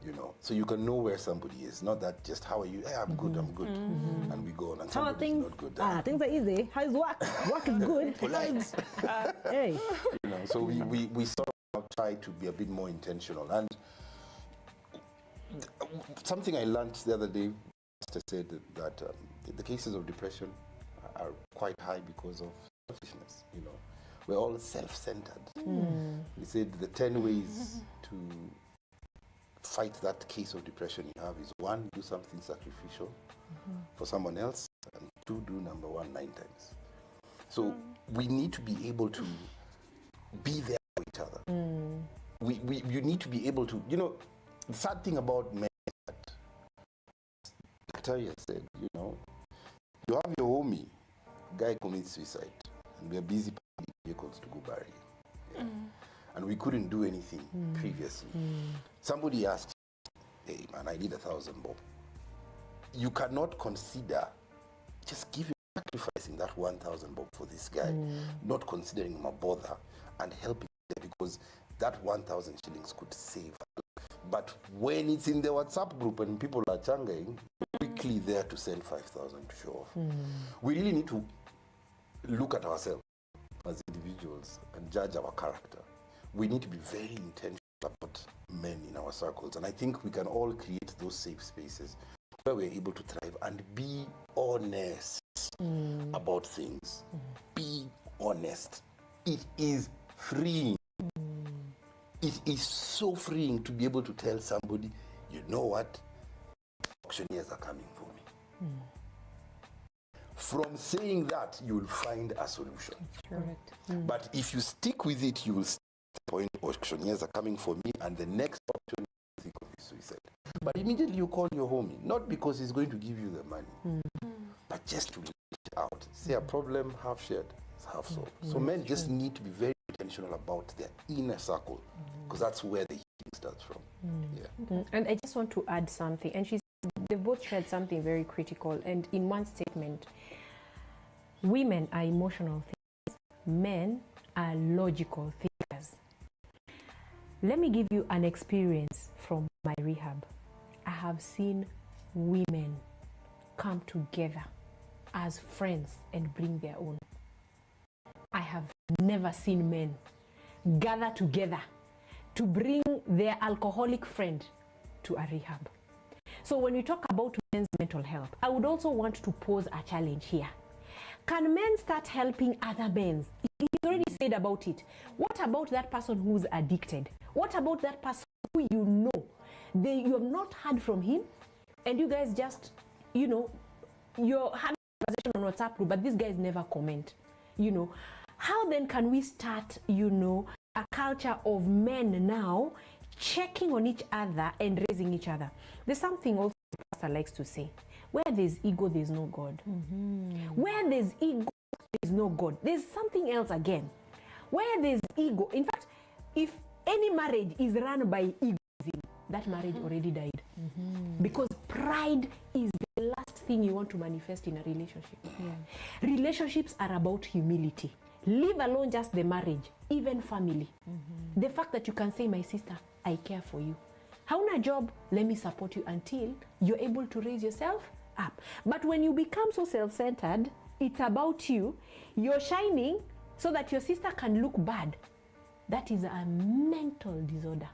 You know, so you can know where somebody is. Not that just, how are you? Hey, I'm good, I'm good. And we go on. And How are somebody's things? not good. Things are easy. How's work? Work is good. Polite. Hey. You know, so we sort of try to be a bit more intentional. And something I learned the other day, Master said that the cases of depression are quite high because of selfishness. You know, we're all self-centered. He said the 10 ways to fight that case of depression you have is 1, do something sacrificial for someone else, and 2, do number 1 9 times. So we need to be able to be there for each other. You need to be able to, you know, the sad thing about men is that Victoria said, you know, you have your homie, guy commits suicide, and we are busy packing vehicles to go bury him. Yeah. And we couldn't do anything previously. Somebody asked, hey man, I need 1,000 bob. You cannot consider just giving, sacrificing that 1,000 bob for this guy, not considering him a bother and helping him, because that 1,000 shillings could save a life. But when it's in the WhatsApp group and people are changaing, quickly there to send 5,000 to show off. We really need to look at ourselves as individuals and judge our character. We need to be very intentional about men in our circles. And I think we can all create those safe spaces where we're able to thrive and be honest about things. Be honest. It is freeing. It is so freeing to be able to tell somebody, you know what? Auctioneers are coming for me. From saying that, you will find a solution. Correct. But if you stick with it, you will point auctioneers are coming for me, and the next option you think of is suicide. But immediately you call your homie, not because he's going to give you the money, but just to reach out. Say a problem, half shared, half solved. So men just need to be very intentional about their inner circle, because that's where the healing starts from. And I just want to add something. And they both shared something very critical. And in one statement, women are emotional thinkers, men are logical thinkers. Let me give you an experience from my rehab. I have seen women come together as friends and bring their own. I have never seen men gather together to bring their alcoholic friend to a rehab. So when we talk about men's mental health, I would also want to pose a challenge here. Can men start helping other men? He's already said about it. What about that person who's addicted? What about that person who you know, you have not heard from him, and you guys just, you know, you're having a conversation on WhatsApp group, but these guys never comment, you know. How then can we start, you know, a culture of men now checking on each other and raising each other? There's something also the pastor likes to say, where there's ego, there's no God. Where there's ego, there's no God. There's something else again. Where there's ego, in fact, if any marriage is run by egoism, that marriage already died. Because pride is the last thing you want to manifest in a relationship. Relationships are about humility. Leave alone just the marriage, even family. The fact that you can say, my sister, I care for you. Hauna job, let me support you until you're able to raise yourself up. But when you become so self-centered, it's about you, you're shining so that your sister can look bad. That is a mental disorder,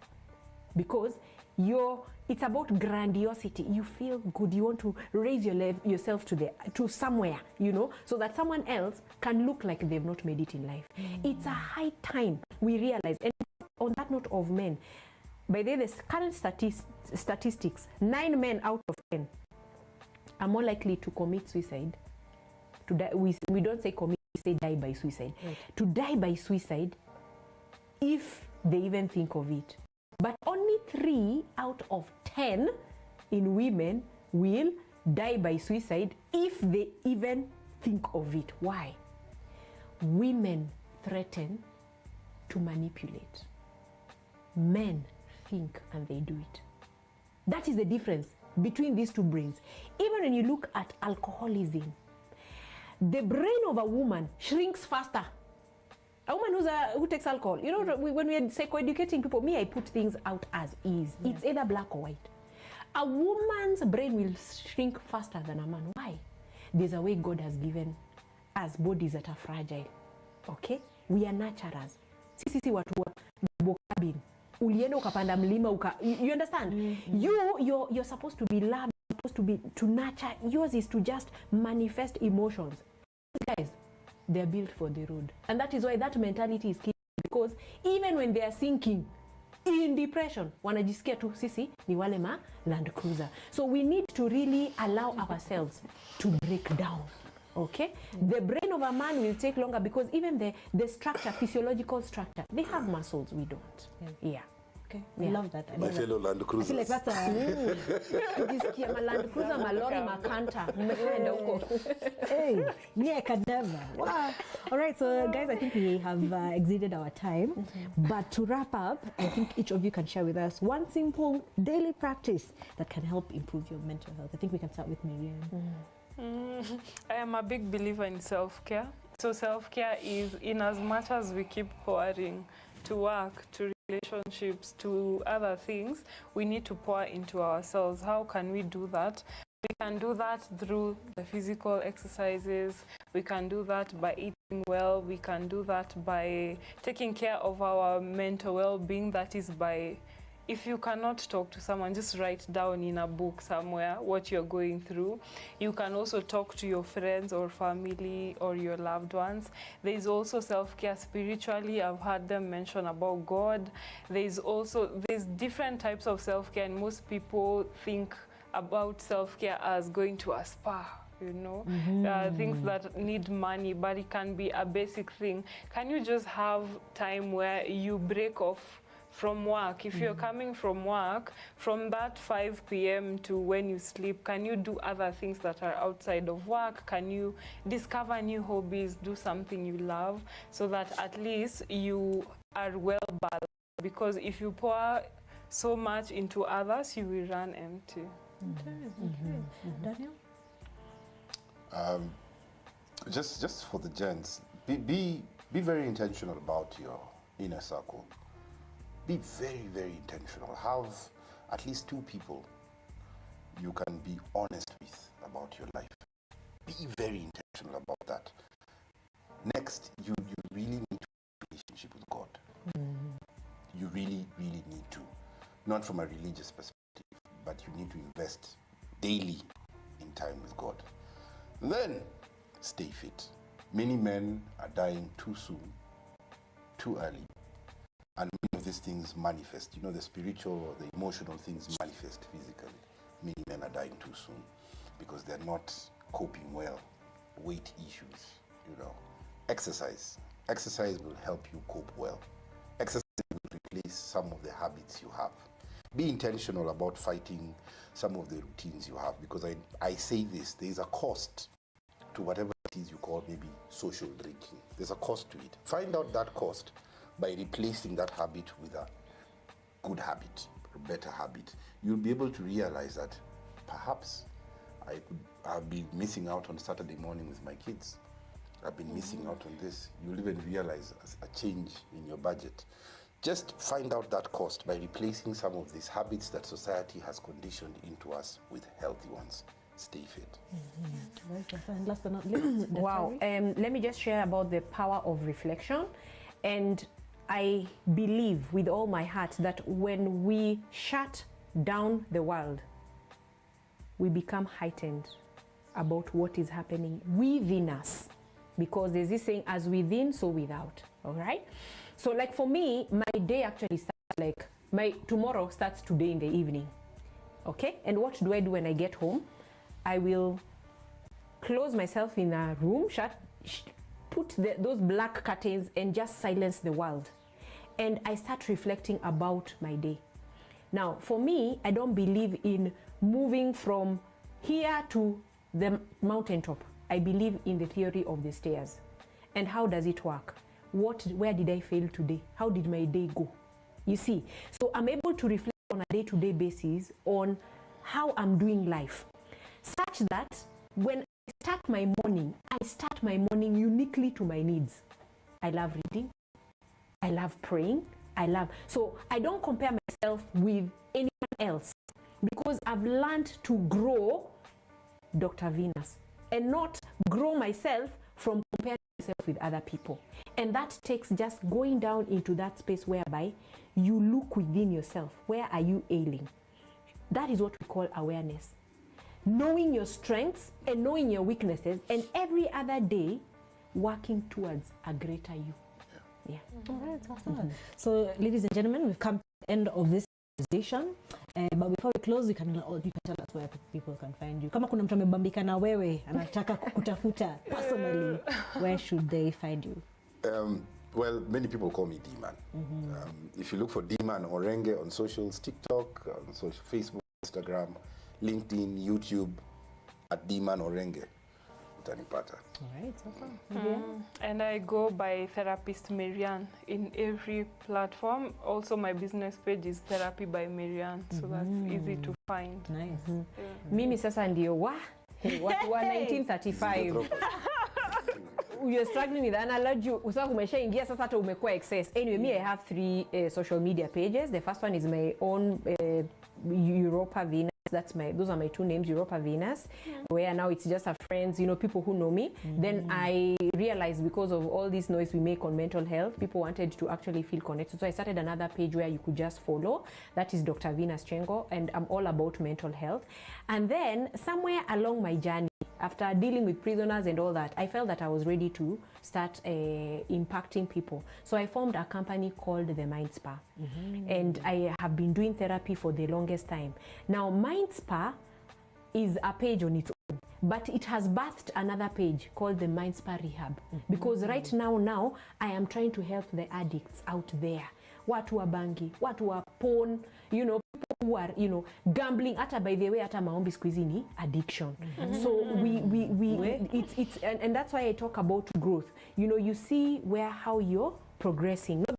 because it's about grandiosity. You feel good, you want to raise yourself to somewhere, you know, so that someone else can look like they've not made it in life. It's a high time we realize. And on that note of men, by the way, the current statistics, 9 men out of 10 are more likely to commit suicide. To die, we don't say commit, we say die by suicide. To die by suicide, if they even think of it, But only 3 out of 10 in women will die by suicide if they even think of it. Why? Women threaten to manipulate. Men think and they do it. That is the difference between these two brains. Even when you look at alcoholism, the brain of a woman shrinks faster. A woman who takes alcohol, you know, when we are psychoeducating people, I put things out as is. Yeah. It's either black or white. A woman's brain will shrink faster than a man. Why? There's a way God has given us bodies that are fragile. Okay? We are naturals. Sisi watu wa bokabin. Ulienda ukapanda mlima you understand? Mm-hmm. You're supposed to be loved, supposed to nurture. Yours is to just manifest emotions. Guys, they're built for the road. And that is why that mentality is key, because even when they are sinking in depression, wanajisikia tu sisi ni wale ma Land Cruiser. So we need to really allow ourselves to break down. Okay? The brain of a man will take longer because even the structure, physiological structure, they have muscles, we don't. Yeah. Okay, I love that. My fellow Land Cruisers. I feel like that's a Land Cruiser, malori makanta. Hey, me I can never. Wow. All right, so guys, I think we have exceeded our time. Mm-hmm. But to wrap up, I think each of you can share with us one simple daily practice that can help improve your mental health. I think we can start with Maryanne. I am a big believer in self-care. So self-care is in as much as we keep pouring to work, to relationships, to other things, we need to pour into ourselves. How can we do that? We can do that through the physical exercises. We can do that by eating well. We can do that by taking care of our mental well-being. That is by, if you cannot talk to someone, just write down in a book somewhere what you're going through. You can also talk to your friends or family or your loved ones. There's also self-care spiritually. I've heard them mention about God. There's different types of self-care, and most people think about self-care as going to a spa, you know, things that need money, but it can be a basic thing. Can you just have time where you break off from work? If you're coming from work, from that 5 p.m. to when you sleep, can you do other things that are outside of work? Can you discover new hobbies, do something you love, so that at least you are well balanced? Because if you pour so much into others, you will run empty. Daniel? Just for the gents, be very intentional about your inner circle. Be very, very intentional. Have at least 2 people you can be honest with about your life. Be very intentional about that. Next, you really need to have a relationship with God. You really, really need to. Not from a religious perspective, but you need to invest daily in time with God. Then, stay fit. Many men are dying too soon, too early. And many of these things manifest, you know, the spiritual or the emotional things manifest physically. Many men are dying too soon because they're not coping well. Weight issues, you know. Exercise. Exercise will help you cope well. Exercise will replace some of the habits you have. Be intentional about fighting some of the routines you have, because I say this, there's a cost to whatever it is you call maybe social drinking. There's a cost to it. Find out that cost by replacing that habit with a good habit, a better habit. You'll be able to realize that perhaps I've been missing out on Saturday morning with my kids. I've been missing out on this. You'll even realize a change in your budget. Just find out that cost by replacing some of these habits that society has conditioned into us with healthy ones. Stay fit. And last but not least, wow. Let me just share about the power of reflection. And I believe with all my heart that when we shut down the world, we become heightened about what is happening within us. Because there's this saying, as within, so without. All right? So like for me, my day actually starts tomorrow starts today in the evening. Okay? And what do I do when I get home? I will close myself in a room, put those black curtains and just silence the world. And I start reflecting about my day. Now, for me, I don't believe in moving from here to the mountaintop. I believe in the theory of the stairs. And how does it work? Where did I fail today? How did my day go? You see, so I'm able to reflect on a day-to-day basis on how I'm doing life, such that when I start my morning uniquely to my needs. I love reading, I love praying, so I don't compare myself with anyone else, because I've learned to grow Dr. Venus and not grow myself from comparing myself with other people. And that takes just going down into that space whereby you look within yourself. Where are you ailing? That is what we call awareness. Knowing your strengths and knowing your weaknesses, and every other day working towards a greater you. Yeah. All right, awesome. So, ladies and gentlemen, we've come to the end of this conversation. But before we close, you can tell us where people can find you. Kama kuna mtu amebambika na wewe anataka kukutafuta personally, where should they find you? Well, many people call me D-Man. If you look for D-Man Orenge on socials, TikTok, on social, Facebook, Instagram, LinkedIn, YouTube, at D-Man Orenge, utanipata. All right, so far. And I go by Therapist Maryanne in every platform. Also, my business page is Therapy by Maryanne, so that's easy to find. Nice. Mimi sasa ndio watu wa 1935. You're struggling with analogy. Usaka umeshaingia sasa hata umekuwa excess. Anyway, me I have 3 social media pages. The first one is my own Europa Venus. Those are my 2 names, Europa Venus, where now it's just our friends, people who know me. Then I realized, because of all this noise we make on mental health, people wanted to actually feel connected. So I started another page where you could just follow. That is Dr. Venus Kyengo, and I'm all about mental health. And then somewhere along my journey, after dealing with prisoners and all that, I felt that I was ready to start impacting people. So I formed a company called the Mind Spa. And I have been doing therapy for the longest time. Now, Mind Spa is a page on its own, but it has birthed another page called the Mind Spa Rehab. Because right now, I am trying to help the addicts out there. Watu wa bangi, watu wa porn, people who are, gambling. Hata by the way, hata maombi siku hizi ni addiction. So it's and that's why I talk about growth. You see how you're progressing. Not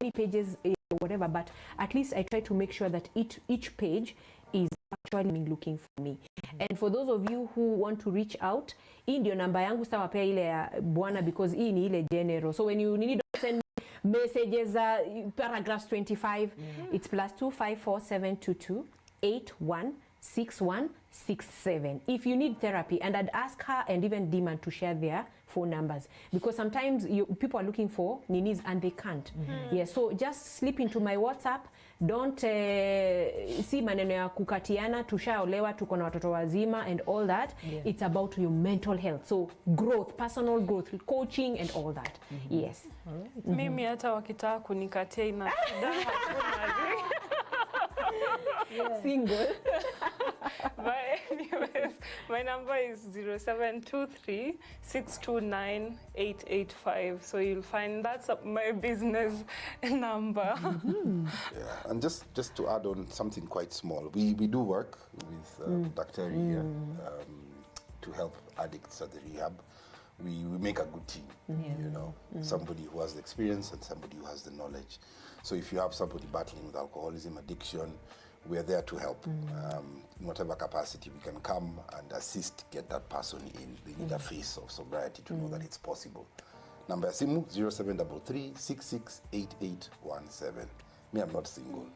many pages, whatever, but at least I try to make sure that each page is actually looking for me. And for those of you who want to reach out, hii ndio namba yangu, sitawapea ile ya bwana because hii ni ile general. So when you need to send messages, paragraphs 25, it's +254 722 if you need therapy. And I'd ask her and even D-Man to share their phone numbers, because sometimes people are looking for ninis and they can't. So just slip into my WhatsApp. Don't see maneno ya kukatiana, tushaolewa, tuko na watoto wazima and all that. It's about your mental health. So growth, personal growth, coaching and all that. Yes. Mimi hata wakitaka kunikatia ina Single. But anyways, my number is 0723 629 885. So you'll find that's my business number. And just to add on something quite small, we do work with Dr. here to help addicts at the rehab. We make a good team, somebody who has the experience and somebody who has the knowledge. So if you have somebody battling with alcoholism, addiction, we're there to help. In whatever capacity we can come and assist, get that person in. They need a face of sobriety to know that it's possible. Number simu 0733 668817. Me, I'm not single.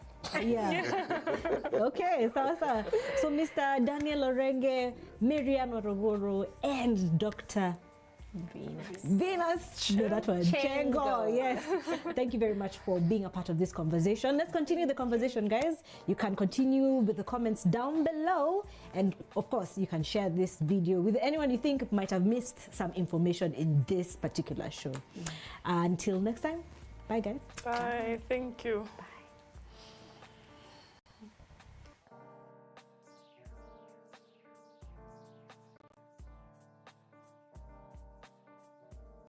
Okay, so Mr. Daniel Orenge, Maryanne Waruguru, and Dr. Venus, that one, Kyengo. Yes. Thank you very much for being a part of this conversation. Let's continue the conversation, guys. You can continue with the comments down below, and of course you can share this video with anyone you think might have missed some information in this particular show. Until next time, bye guys. Bye. Thank you. Bye.